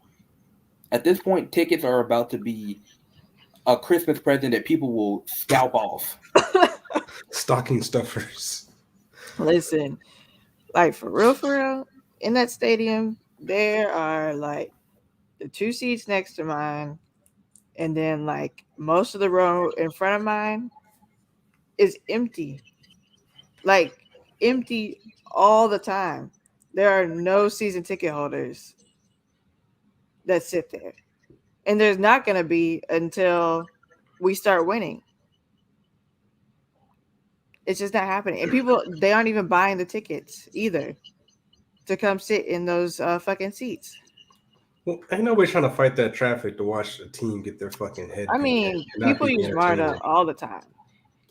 At this point, tickets are about to be a Christmas present that people will scalp off. Stocking stuffers. Listen, like for real, in that stadium, there are like the 2 seats next to mine, and then like most of the row in front of mine is empty. Like empty all the time. There are no season ticket holders that sit there. And there's not going to be until we start winning. It's just not happening. And people, they aren't even buying the tickets either to come sit in those fucking seats. Well, ain't nobody trying to fight that traffic to watch a team get their fucking head. I mean, people use MARTA all the time.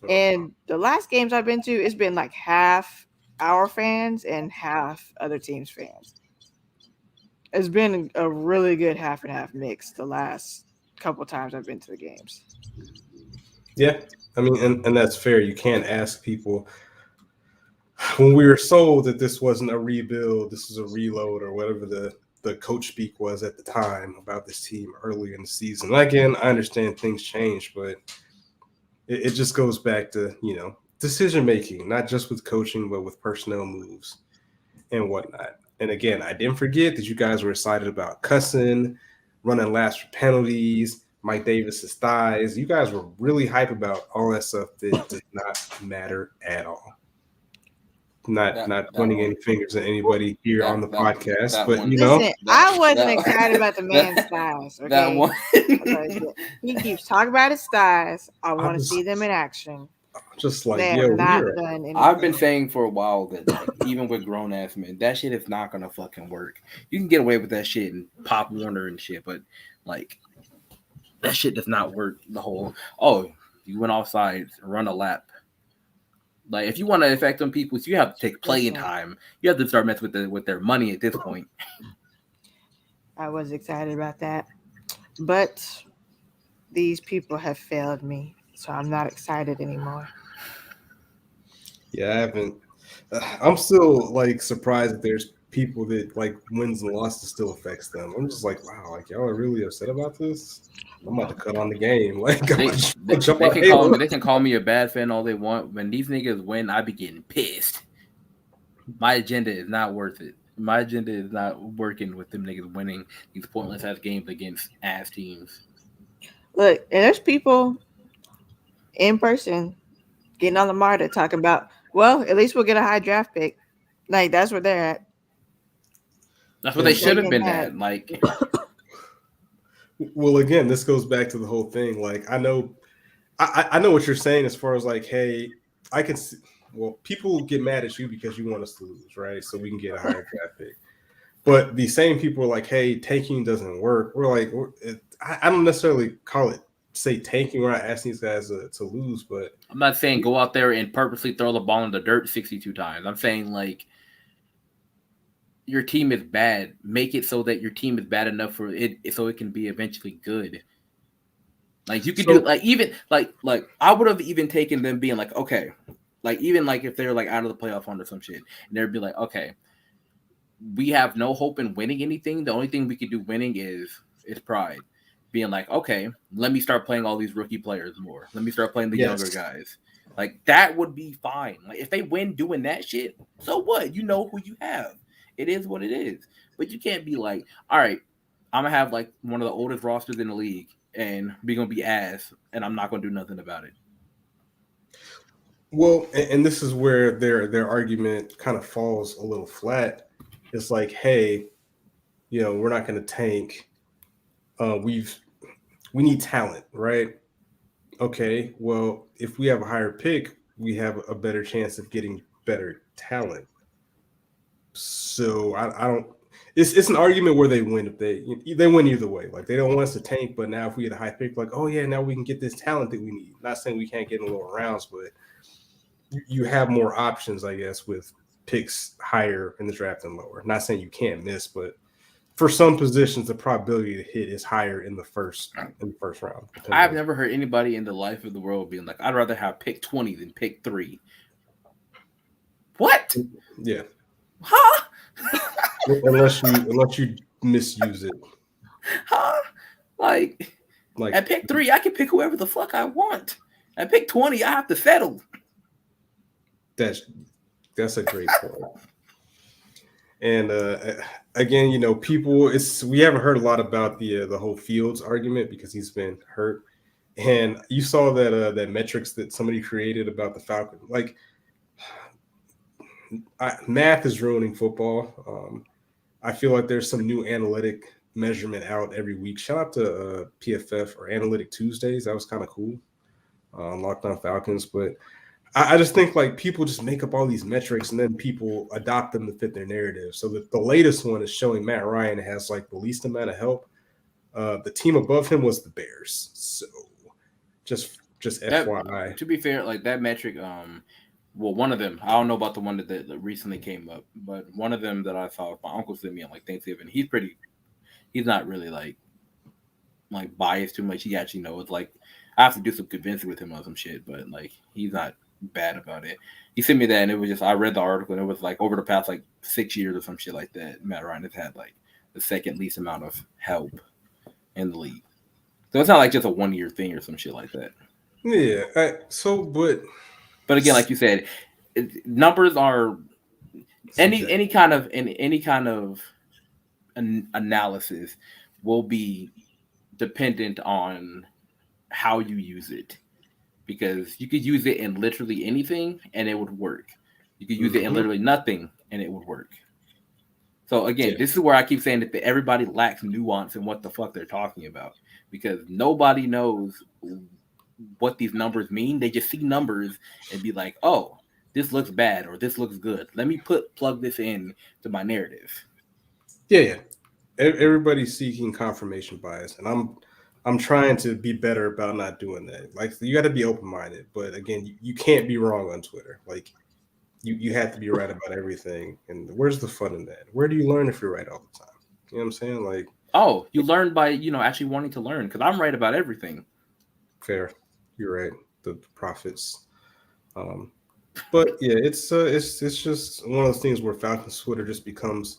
And the last games I've been to, it's been like half our fans and half other teams' fans. It's been a really good half and half mix the last couple times I've been to the games. Yeah, I mean, and that's fair. You can't ask people. When we were sold that this wasn't a rebuild, this was a reload, or whatever the coach speak was at the time about this team early in the season. And again, I understand things change, but it just goes back to, decision making, not just with coaching, but with personnel moves and whatnot. And again, I didn't forget that you guys were excited about cussing, running laps for penalties, Mike Davis's thighs. You guys were really hype about all that stuff that does not matter at all. Not pointing any fingers at anybody here on the podcast, but you know, listen, I wasn't excited about the man's thighs. Okay, that one. He keeps talking about his thighs. I want to see them in action. Just like, they yo, have not done anything. I've been saying for a while that like, even with grown ass men, that shit is not gonna fucking work. You can get away with that shit and Pop Warner and shit, but like that shit does not work. The whole you went offside, run a lap. Like if you want to affect them people, you have to take playing time. You have to start messing with their money at this point. I was excited about that, but these people have failed me, so I'm not excited anymore. Yeah, I haven't. I'm still like surprised that there's people that like wins and losses still affects them. I'm just like, wow, like y'all are really upset about this. I'm about to cut on the game. Like they can call me a bad fan all they want. When these niggas win, I be getting pissed. My agenda is not worth it. My agenda is not working with them niggas winning these pointless ass games against ass teams. Look, and there's people in person getting on the martyr talking about, well, at least we'll get a high draft pick. Like that's where they're at. That's what they should have been at. Like, well, again, this goes back to the whole thing. Like, I know what you're saying as far as like, hey, I can see. Well, people get mad at you because you want us to lose, right? So we can get a higher draft pick. But the same people are like, hey, tanking doesn't work. We're like, I don't necessarily say tanking. We're not asking these guys to lose, but I'm not saying go out there and purposely throw the ball in the dirt 62 times. I'm saying like your team is bad. Make it so that your team is bad enough for it so it can be eventually good. Like you could do like even like I would have even taken them being like, okay, like even like if they're like out of the playoff hunt or some shit, and they'd be like, okay, we have no hope in winning anything. The only thing we could do winning is pride. Being like, okay, let me start playing all these rookie players more. Let me start playing the younger guys. Like that would be fine. Like if they win doing that shit, so what? You know who you have. It is what it is. But you can't be like, all right, I'm gonna have like one of the oldest rosters in the league, and we're gonna be ass, and I'm not gonna do nothing about it. Well, and this is where their argument kind of falls a little flat. It's like, hey, you know, we're not gonna tank. We need talent, right? Okay, well, if we have a higher pick, we have a better chance of getting better talent. So I don't. It's an argument where they win if they win either way. Like they don't want us to tank, but now if we get a high pick, like oh yeah, now we can get this talent that we need. Not saying we can't get in lower rounds, but you have more options, I guess, with picks higher in the draft than lower. Not saying you can't miss, but for some positions, the probability to hit is higher in the first round. I've never heard anybody in the life of the world being like, I'd rather have pick 20 than pick 3. What? Yeah. Huh? unless you misuse it. Huh? Like at pick 3, I can pick whoever the fuck I want. At pick 20, I have to settle. That's a great point. And again, you know, we haven't heard a lot about the whole Fields argument because he's been hurt. And you saw that metrics that somebody created about the Falcons. Like math is ruining football. I feel like there's some new analytic measurement out every week. Shout out to PFF or Analytic Tuesdays. That was kind of cool. Locked On Falcons, but I just think like people just make up all these metrics and then people adopt them to fit their narrative. So the latest one is showing Matt Ryan has like the least amount of help. The team above him was the Bears. So just FYI. To be fair, like that metric, well, one of them, I don't know about the one that recently came up, but one of them that I saw, my uncle sent me on like Thanksgiving, he's not really like biased too much. He actually knows, like, I have to do some convincing with him on some shit, but like he's not bad about it. He sent me that, and it was just, I read the article, and it was like over the past like 6 years or some shit like that, Matt Ryan has had like the second least amount of help in the league. So it's not like just a 1 year thing or some shit like that. Yeah. But again, like you said, numbers are any kind of analysis will be dependent on how you use it, because you could use it in literally anything and it would work. You could use it in literally nothing and it would work. So again, this is where I keep saying that everybody lacks nuance in what the fuck they're talking about, because nobody knows what these numbers mean. They just see numbers and be like, "Oh, this looks bad or this looks good. Let me plug this in to my narrative." Yeah. Everybody's seeking confirmation bias, and I'm trying to be better about not doing that. Like, you got to be open minded, but again, you can't be wrong on Twitter. Like, you have to be right about everything. And where's the fun in that? Where do you learn if you're right all the time? You know what I'm saying? Like, oh, you learn by actually wanting to learn, because I'm right about everything. Fair, you're right. The profits, but yeah, it's just one of those things where Falcons Twitter just becomes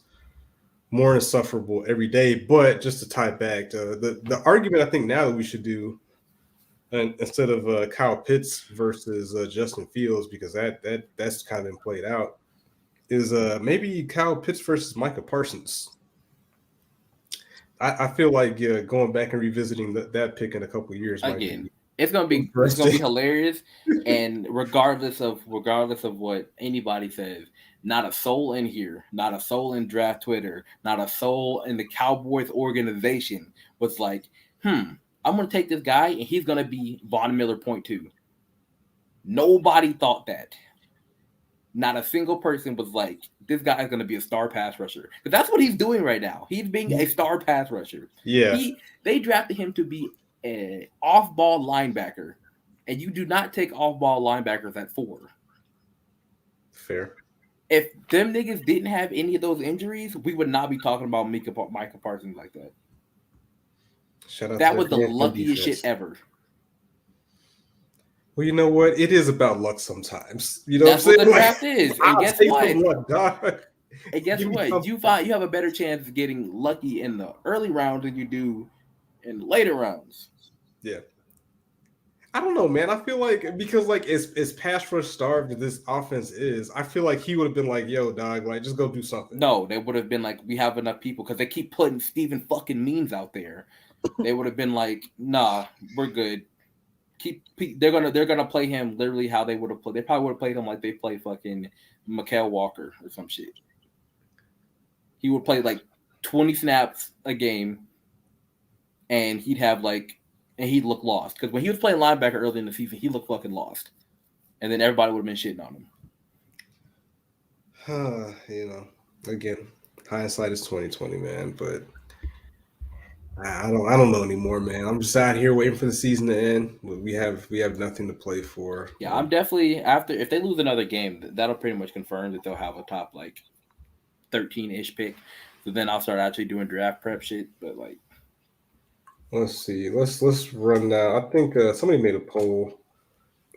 more insufferable every day. But just to tie back to the argument, I think now that we should do, instead of Kyle Pitts versus Justin Fields, because that's kind of been played out, is maybe Kyle Pitts versus Micah Parsons. I feel like going back and revisiting that pick in a couple of years again. It's gonna be hilarious, and regardless of what anybody says, not a soul in here, not a soul in draft Twitter, not a soul in the Cowboys organization was like, I'm gonna take this guy and he's gonna be Von Miller 0.2. Nobody thought that. Not a single person was like, this guy is going to be a star pass rusher. But that's what he's doing right now. He's being a star pass rusher. Yeah. They drafted him to be an off-ball linebacker, and you do not take off-ball linebackers at 4. Fair. If them niggas didn't have any of those injuries, we would not be talking about Micah Parsons like that. Shout out that was the luckiest shit ever. Well, you know what? It is about luck sometimes. You know that's what the draft is. And guess what? Luck, dog. And guess what? You have a better chance of getting lucky in the early rounds than you do in the later rounds. Yeah. I don't know, man. I feel like because as pass rush starved as this offense is, I feel like he would have been like, "Yo, dog, like just go do something." No, they would have been like, "We have enough people," because they keep putting Steven fucking Means out there. They would have been like, "Nah, we're good." They're gonna play him literally how they would have played. They probably would have played him like they play fucking Mikael Walker or some shit. He would play like 20 snaps a game, and he'd look lost, because when he was playing linebacker early in the season, he looked fucking lost, and then everybody would have been shitting on him. Again, hindsight is 20/20, man. But I don't know anymore, man. I'm just out here waiting for the season to end. We have nothing to play for. Yeah, I'm definitely if they lose another game, that'll pretty much confirm that they'll have a top 13-ish pick. So then I'll start actually doing draft prep shit. But let's see. Let's run down. I think somebody made a poll.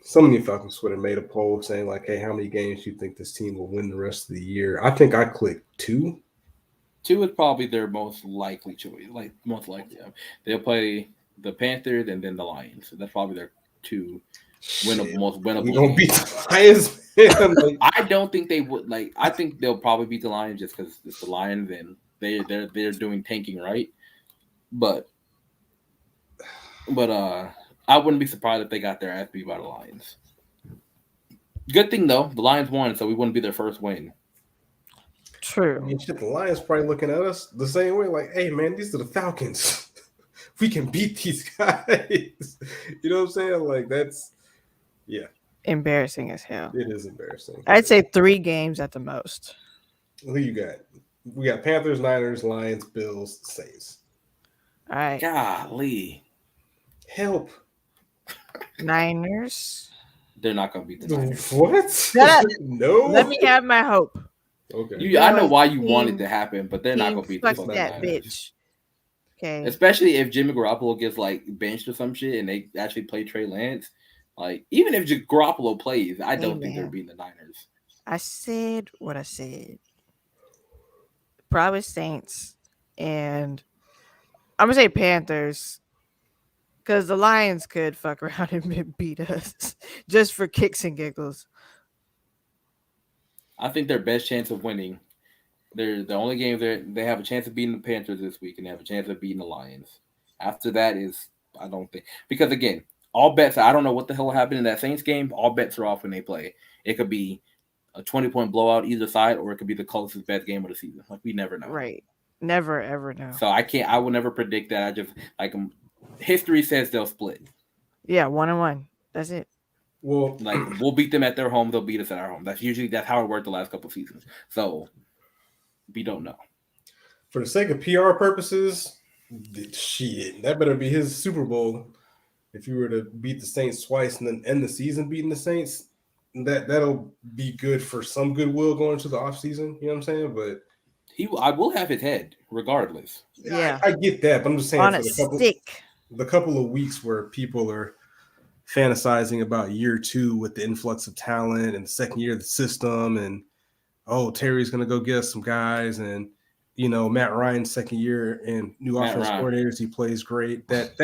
Somebody Falcons Twitter made a poll saying like, "Hey, how many games do you think this team will win the rest of the year?" I think I clicked 2. 2 is probably their most likely choice. Most likely, they'll play the Panthers and then the Lions. So that's probably their 2 most winnable. We gonna beat the Lions, man. I don't think they would. I think they'll probably beat the Lions just because it's the Lions and they're doing tanking right. But I wouldn't be surprised if they got their ass beat by the Lions. Good thing though, the Lions won, so we wouldn't be their first win. True. I mean, shit, the Lions probably looking at us the same way, like, "Hey, man, these are the Falcons. We can beat these guys." You know what I'm saying? Like, that's embarrassing as hell. It is embarrassing. I'd say 3 games at the most. Who you got? We got Panthers, Niners, Lions, Bills, Saints. All right. Golly. Help. Niners. They're not gonna beat the Niners. What? No. Let me have my hope. Okay. I know why you want it to happen, but they're not gonna beat the fucking that Niners. bitch. Okay. Especially if Jimmy Garoppolo gets benched or some shit and they actually play Trey Lance. Even if Garoppolo plays, I don't think they're beating the Niners. I said what I said. Probably Saints, and I'm gonna say Panthers, because the Lions could fuck around and beat us just for kicks and giggles. I think their best chance of winning, they're the only game they have a chance of beating the Panthers this week, and they have a chance of beating the Lions. After that is, I don't think, because again, all bets. I don't know what the hell happened in that Saints game. All bets are off when they play. It could be a 20-point blowout either side, or it could be the closest bet game of the season. Like we never know. Right. Never ever know. So I will never predict that. I just history says they'll split. Yeah, 1-1. That's it. Well, Like we'll beat them at their home, they'll beat us at our home. That's how it worked the last couple of seasons. So we don't know. for the sake of PR purposes, shit, that better be his Super Bowl. If you were to beat the Saints twice and then end the season beating the Saints, that'll be good for some goodwill going into the offseason. You know what I'm saying? But I will have his head regardless. Yeah. I get that, but I'm just saying On for a stick. The couple of weeks where people are fantasizing about year 2 with the influx of talent and the second year of the system, and Terry's gonna go get us some guys, and Matt Ryan's second year and new offense coordinators, he plays great. That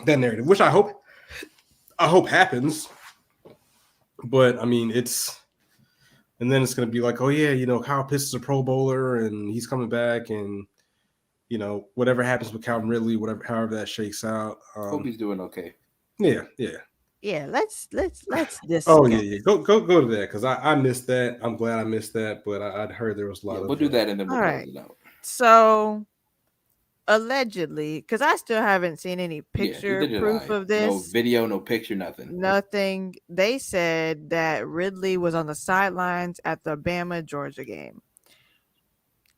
narrative, which I hope happens, but I mean and then it's gonna be like, Kyle Pitts is a Pro Bowler and he's coming back, and whatever happens with Calvin Ridley, however that shakes out. Hope he's doing okay. Yeah. Let's discuss. Oh yeah. Go to that, because I missed that. I'm glad I missed that, but I'd heard there was a lot of. We'll do that, and then we'll close it out. So allegedly, because I still haven't seen any picture proof of this. No video, no picture, nothing. Nothing. They said that Ridley was on the sidelines at the Bama-Georgia game.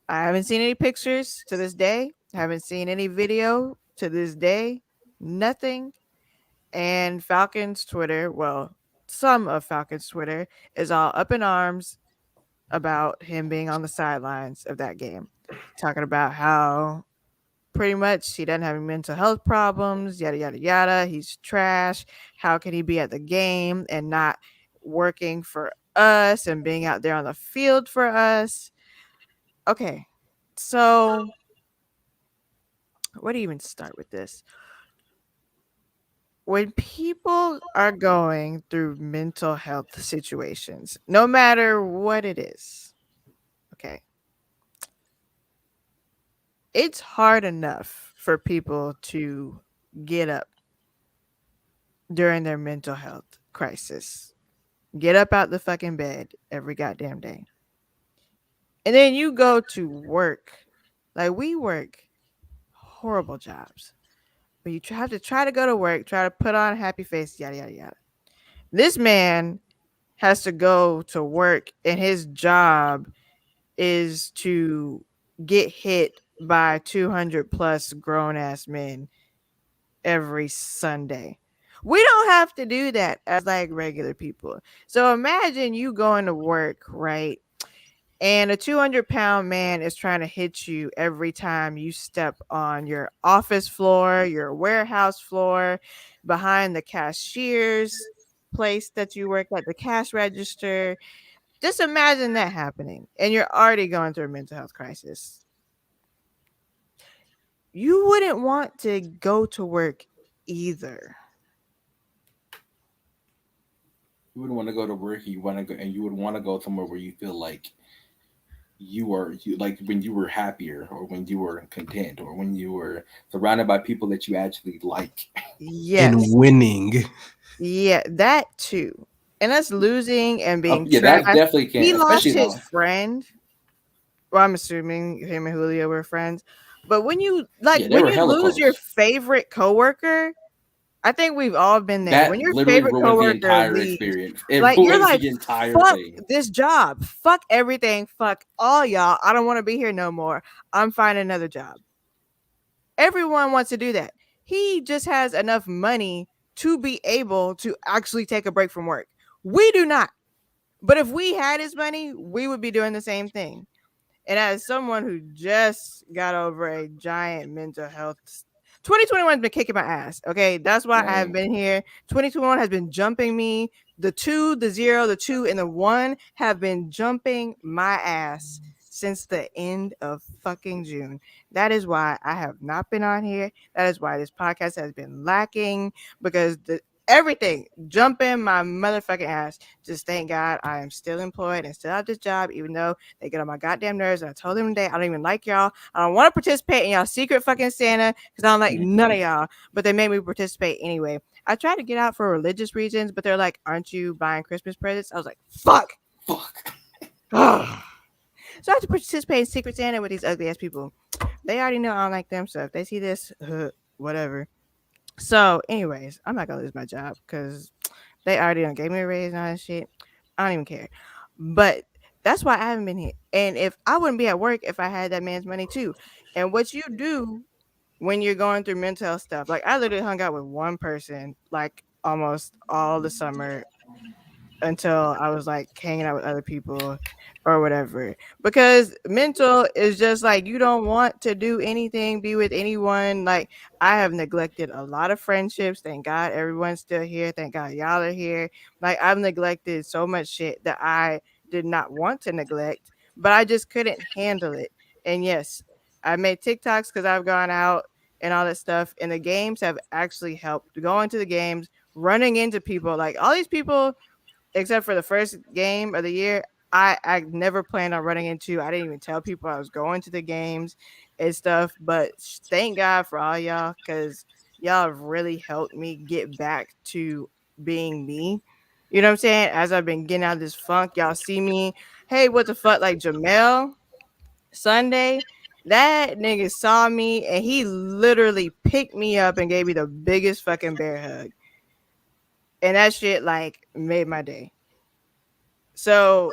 I haven't seen any pictures to this day. Haven't seen any video to this day. Nothing. And Falcons Twitter, some of Falcons Twitter is all up in arms about him being on the sidelines of that game. Talking about how pretty much he doesn't have any mental health problems, yada, yada, yada. He's trash. How can he be at the game and not working for us and being out there on the field for us? Okay, so where do you even start with this? When people are going through mental health situations, no matter what it is, okay, it's hard enough for people to get up during their mental health crisis. Get up out the fucking bed every goddamn day. And then you go to work. Like, we work horrible jobs. But you have to try to go to work, try to put on a happy face, yada, yada, yada. This man has to go to work, and his job is to get hit by 200 plus grown-ass men every Sunday. We don't have to do that as like regular people. So imagine you going to work, right? And a 200-pound man is trying to hit you every time you step on your office floor, your warehouse floor, behind the cashier's place that you work at, the cash register. Just imagine that happening, and you're already going through a mental health crisis. You wouldn't want to go to work either. You wouldn't want to go to work. You want to go, and you would want to go somewhere where you feel like like when you were happier, or when you were content, or when you were surrounded by people that you actually like. Yes. And winning. Yeah, that too. And us losing and being that definitely can. He lost his friend. Well, I'm assuming him and Julio were friends. But when you lose your favorite coworker, I think we've all been there. That when your favorite coworker leaves, you're like, fuck this job, fuck everything, fuck all y'all. I don't want to be here no more. I'm finding another job. Everyone wants to do that. He just has enough money to be able to actually take a break from work. We do not. But if we had his money, we would be doing the same thing. And as someone who just got over a giant mental health, 2021 has been kicking my ass. Okay, that's why I have been here. 2021 has been jumping me. The 2, the 0, the 2, and the 1 have been jumping my ass since the end of fucking June. That is why I have not been on here. That is why this podcast has been lacking, because everything, jumping my motherfucking ass. Just thank God I am still employed and still have this job, even though they get on my goddamn nerves. And I told them today I don't even like y'all. I don't want to participate in y'all secret fucking Santa because I don't like none of y'all. But they made me participate anyway. I tried to get out for religious reasons, but they're like, "Aren't you buying Christmas presents?" I was like, "Fuck." So I have to participate in Secret Santa with these ugly ass people. They already know I don't like them, so if they see this, whatever. So, anyways, I'm not gonna lose my job because they already done gave me a raise and all that shit. I don't even care. But that's why I haven't been here. And if I wouldn't be at work if I had that man's money too. And what you do when you're going through mental health stuff, like I literally hung out with one person like almost all the summer until I was like hanging out with other people or whatever. Because mental is just like you don't want to do anything, be with anyone. Like I have neglected a lot of friendships. Thank God everyone's still here. Thank God y'all are here. Like I've neglected so much shit that I did not want to neglect, but I just couldn't handle it. And yes, I made TikToks because I've gone out and all that stuff. And the games have actually helped. Going to the games, running into people, like all these people except for the first game of the year, I never planned on running into. I didn't even tell people I was going to the games and stuff. But thank God for all y'all, because y'all have really helped me get back to being me. You know what I'm saying? As I've been getting out of this funk, y'all see me. Hey, what the fuck? Like Jamel Sunday, that nigga saw me and he literally picked me up and gave me the biggest fucking bear hug. And that shit like made my day. So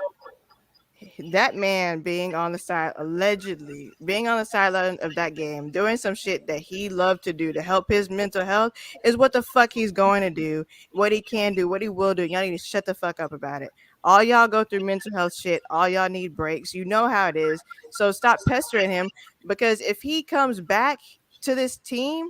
that man being on the side, allegedly being on the sideline of that game, doing some shit that he loved to do to help his mental health is what the fuck he's going to do, what he can do, what he will do. Y'all need to shut the fuck up about it. All y'all go through mental health shit. All y'all need breaks. You know how it is. So stop pestering him, because if he comes back to this team,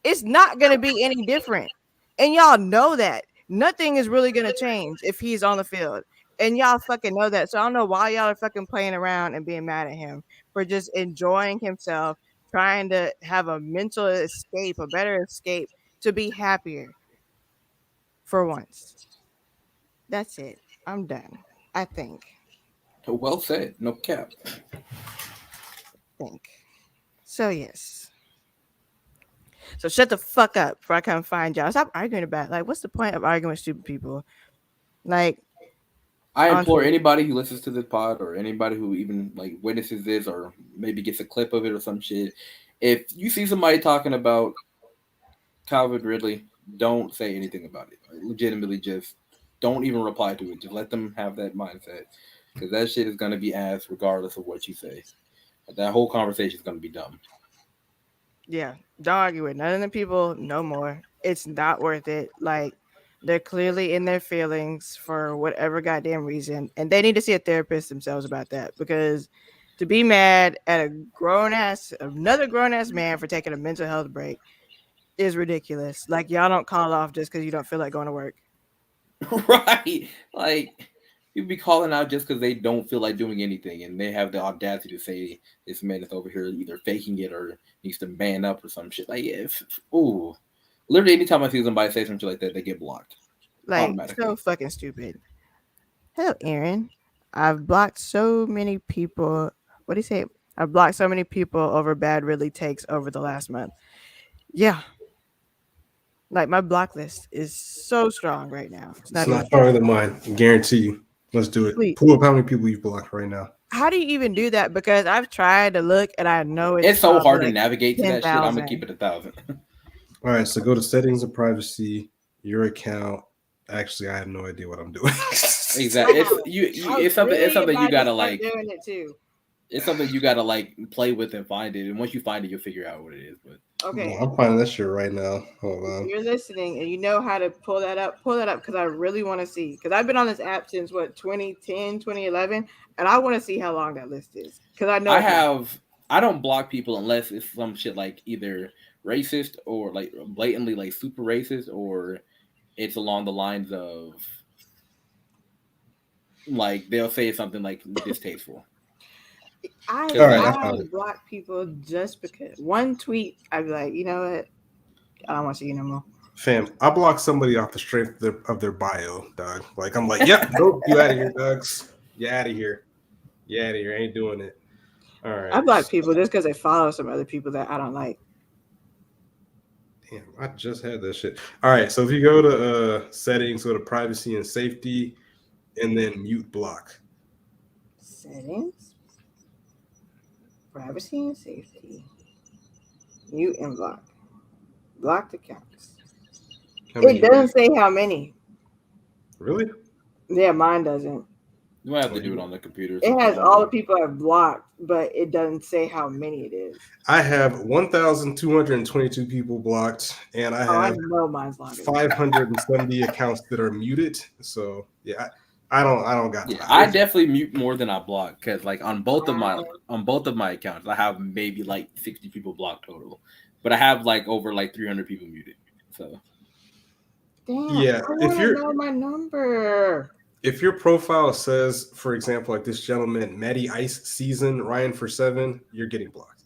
it's not going to be any different. And y'all know that. Nothing is really going to change if he's on the field. And y'all fucking know that. So I don't know why y'all are fucking playing around and being mad at him for just enjoying himself, trying to have a mental escape, a better escape, to be happier for once. That's it. I'm done, I think. Well said. No cap. So, yes. So shut the fuck up before I come find y'all. Stop arguing about it. Like, what's the point of arguing with stupid people? Like, I implore anybody who listens to this pod or anybody who even like witnesses this or maybe gets a clip of it or some shit, if you see somebody talking about Calvin Ridley, don't say anything about it. Like, legitimately, just don't even reply to it. Just let them have that mindset, because that shit is going to be ass regardless of what you say. That whole conversation is going to be dumb. Yeah, don't argue with none of the people no more. It's not worth it. Like, they're clearly in their feelings for whatever goddamn reason, and they need to see a therapist themselves about that, because to be mad at another grown ass man for taking a mental health break is ridiculous. Like, y'all don't call off just because you don't feel like going to work. Right. Like, people be calling out just because they don't feel like doing anything, and they have the audacity to say this man is over here either faking it or needs to man up or some shit. Like, ooh. Literally, anytime I see somebody say something like that, they get blocked. Like, so fucking stupid. Hell, Aaron, I've blocked so many people. What do you say? I've blocked so many people over bad Ridley takes over the last month. Yeah. Like, my block list is so strong right now. It's not stronger than mine. I guarantee you. Let's do it. Please. Pull up how many people you've blocked right now. How do you even do that? Because I've tried to look and I know it's so hard to like navigate to that shit. I'm gonna keep it 1,000. All right, so go to settings and privacy, your account. Actually, I have no idea what I'm doing. Exactly. It's something you gotta like. Doing it too. It's something you gotta like play with and find it, and once you find it, you'll figure out what it is. But okay, I'm finding that shit right now. Hold on. You're listening and you know how to pull that up because I really want to see, because I've been on this app since 2010, 2011, and I want to see how long that list is, because I know I don't block people unless it's some shit like either racist or like blatantly like super racist, or it's along the lines of like they'll say something like distasteful. I block people just because one tweet I'd be like, you know what, I don't want to see you no more. Fam, I block somebody off the strength of their bio, dog. Like I'm like, yep, nope, you out of here, dogs. You out of here. You out of here. I ain't doing it. All right. I block people just because they follow some other people that I don't like. Damn, I just had that shit. All right, so if you go to settings, go to privacy and safety, and then mute block. Settings, privacy and safety, mute and block. Blocked accounts. It doesn't say how many. Really? Yeah, mine doesn't. You might have to do it on the computer. It has all the people I've blocked, but it doesn't say how many it is. I have 1,222 people blocked, and I have know mine's longer. 570 accounts that are muted. So yeah, I don't got. Yeah, I definitely mute more than I block because like on both of my accounts, I have maybe like 60 people blocked total, but I have like over like 300 people muted. So damn, yeah, if you know my number. If your profile says, for example, like this gentleman, Matty Ice Season Ryan for 7, you're getting blocked.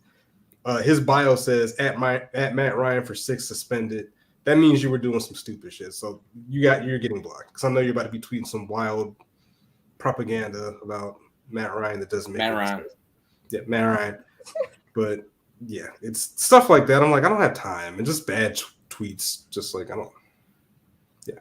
His bio says at Matt Ryan for 6 suspended. That means you were doing some stupid shit. So you're getting blocked because I know you're about to be tweeting some wild propaganda about Matt Ryan that doesn't make sense. Yeah, Matt Ryan. But yeah, it's stuff like that. I'm like, I don't have time, and just bad tweets. Just like I don't. Yeah.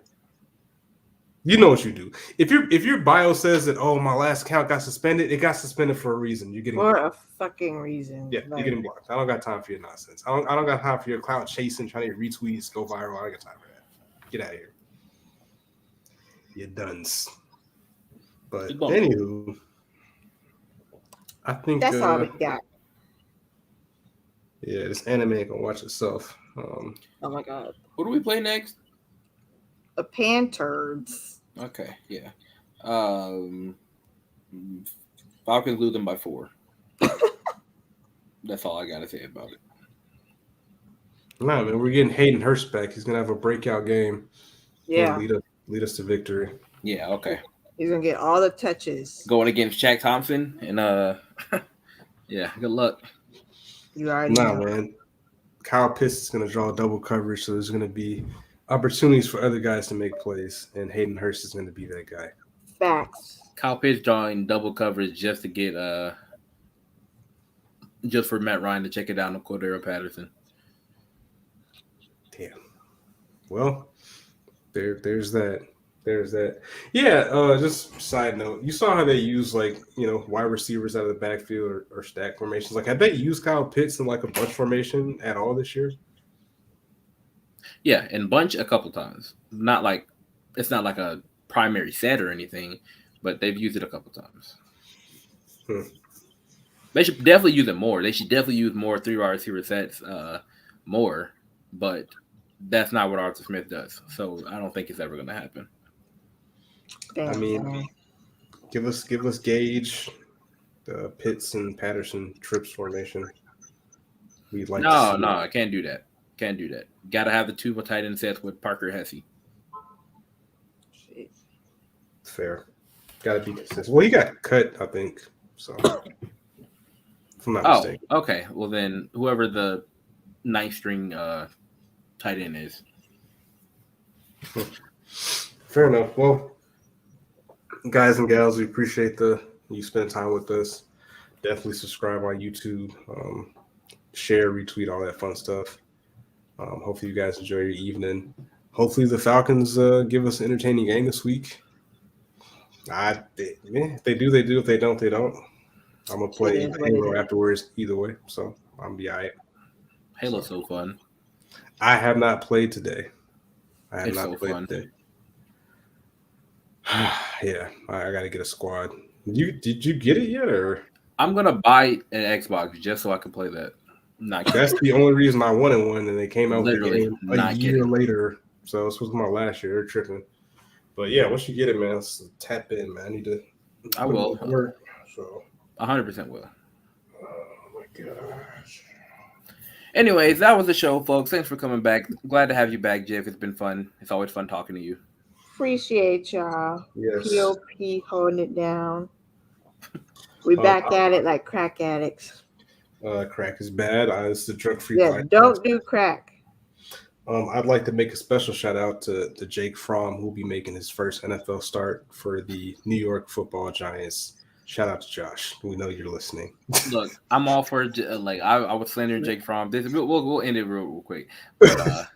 You know what you do. If your bio says that, oh, my last account got suspended, it got suspended for a reason. You're getting for blocked. A fucking reason. Yeah, you're getting blocked. I don't got time for your nonsense. I don't got time for your clout chasing, trying to get retweets, go viral. I don't got time for that. Get out of here. You're duns. But anywho, I think that's all we got. Yeah, this anime ain't gonna watch itself. Oh my god. What do we play next? The Panthers. Okay, yeah. Falcons lose them by 4. That's all I gotta say about it. Nah, man, we're getting Hayden Hurst back. He's gonna have a breakout game. Yeah, lead us to victory. Yeah, okay. He's gonna get all the touches. Going against Shaq Thompson and yeah, good luck. You already know. Man. Kyle Pitts is gonna draw double coverage, so there's gonna be opportunities for other guys to make plays, and Hayden Hurst is going to be that guy. Facts. Kyle Pitts drawing double coverage just to get just for Matt Ryan to check it down to Cordero Patterson. Damn. Well, there's that. There's that. Yeah. Just side note, you saw how they use wide receivers out of the backfield or stack formations. Like, have they used Kyle Pitts in like a bunch formation at all this year? Yeah, in bunch a couple times. It's not like a primary set or anything, but they've used it a couple times. They should definitely use it more. They should definitely use more 3-wide receiver sets more, but that's not what Arthur Smith does. So I don't think it's ever going to happen. I mean, give us Gage, Pitts, and Patterson trips formation. We'd like. No, I can't do that. Can't do that. Got to have the 2 tight end sets with Parker Hesse. Fair. Got to be consistent. Well, he got cut, I think. So, if I'm not mistaken. Okay. Well, then whoever the 9th string tight end is. Fair enough. Well, guys and gals, we appreciate you spending time with us. Definitely subscribe on YouTube. Share, retweet, all that fun stuff. Hopefully you guys enjoy your evening. Hopefully the Falcons give us an entertaining game this week. If they do, they do. If they don't, they don't. I'm going to play Halo afterwards either way, so I'm going to be all right. Halo's so fun. I have not played today. Today. Yeah, I got to get a squad. Did you get it yet? Or I'm going to buy an Xbox just so I can play that. That's the only reason I wanted one, and they came out with the game a year kidding. later. So this was my last year. They're tripping. But yeah, once you get it, man, tap in, man. I need to. I will. Work, so 100% will. Oh my gosh. Anyways, that was the show, folks. Thanks for coming back. Glad to have you back, Jeff. It's been fun. It's always fun talking to you. Appreciate y'all. Yes. POP holding it down. We back at it like crack addicts. Crack is bad. It's the drug-free. Yeah, don't do crack. I'd like to make a special shout out to Jake Fromm, who'll be making his first NFL start for the New York Football Giants. Shout out to Josh. We know you're listening. Look, I'm all for like I was slandering Jake Fromm. We'll end it real quick. But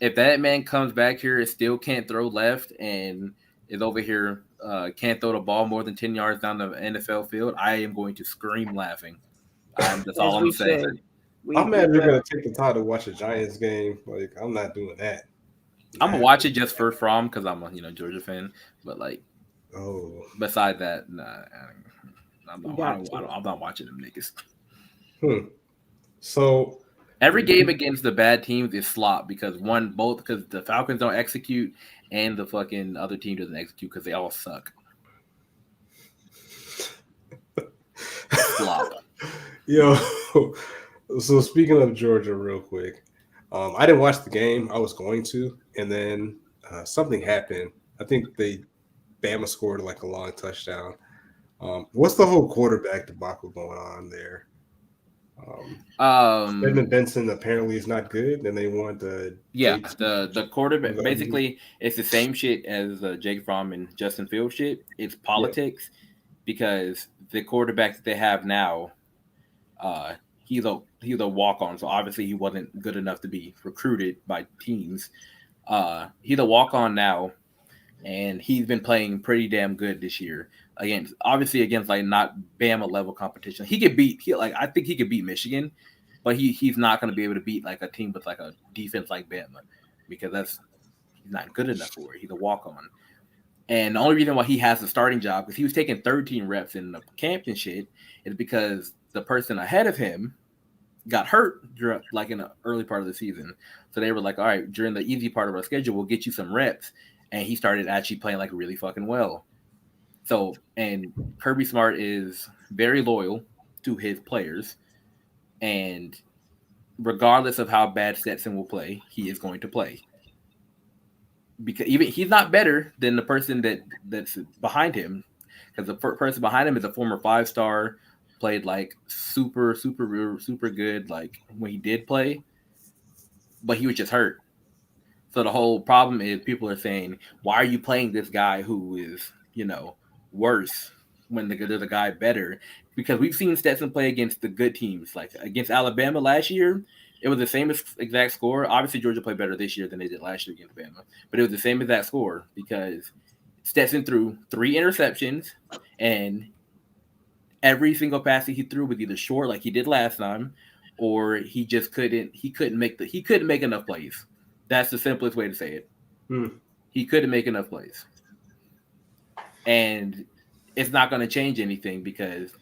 if that man comes back here and still can't throw left and is over here can't throw the ball more than 10 yards down the NFL field, I am going to scream laughing. That's all I'm saying. I'm mad you're gonna take the time to watch a Giants game. Like, I'm not doing that. I'm gonna watch it just for Fromm because I'm a Georgia fan. But like, beside that, nah, I'm not watching them niggas. So every game against the bad teams is slop because because the Falcons don't execute and the fucking other team doesn't execute because they all suck. Slop. Yo. So speaking of Georgia, real quick, I didn't watch the game. I was going to, and then something happened. I think Bama scored like a long touchdown. What's the whole quarterback debacle going on there? Stedman Benson apparently is not good, and they want the quarterback. Basically, it's the same shit as Jake Fromm and Justin Fields shit. It's politics because the quarterback that they have now, he's a walk-on, so obviously he wasn't good enough to be recruited by teams. He's a walk-on now, and he's been playing pretty damn good this year against like not Bama level competition. He could beat I think he could beat Michigan, but he's not going to be able to beat like a team with like a defense like Bama because he's not good enough for it. He's a walk-on. And the only reason why he has the starting job, because he was taking 13 reps in the camp and shit, is because the person ahead of him got hurt like in the early part of the season. So they were like, all right, during the easy part of our schedule, we'll get you some reps. And he started actually playing like really fucking well. So, and Kirby Smart is very loyal to his players. And regardless of how bad Stetson will play, he is going to play. Because even he's not better than the person that's behind him. Because the person behind him is a former 5-star, played like super good like when he did play, but he was just hurt. So the whole problem is people are saying, why are you playing this guy who is worse when there's a guy better? Because we've seen Stetson play against the good teams, like against Alabama last year. It was the same exact score. Obviously Georgia played better this year than they did last year against Bama, but it was the same exact score because Stetson threw 3 interceptions, and every single pass that he threw was either short like he did last time, or he just couldn't make enough plays. That's the simplest way to say it. He couldn't make enough plays. And it's not going to change anything because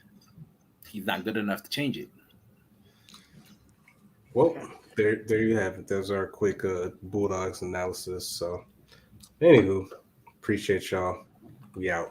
he's not good enough to change it. Well, there you have it. There's our quick Bulldogs analysis. So, anywho, appreciate y'all. We out.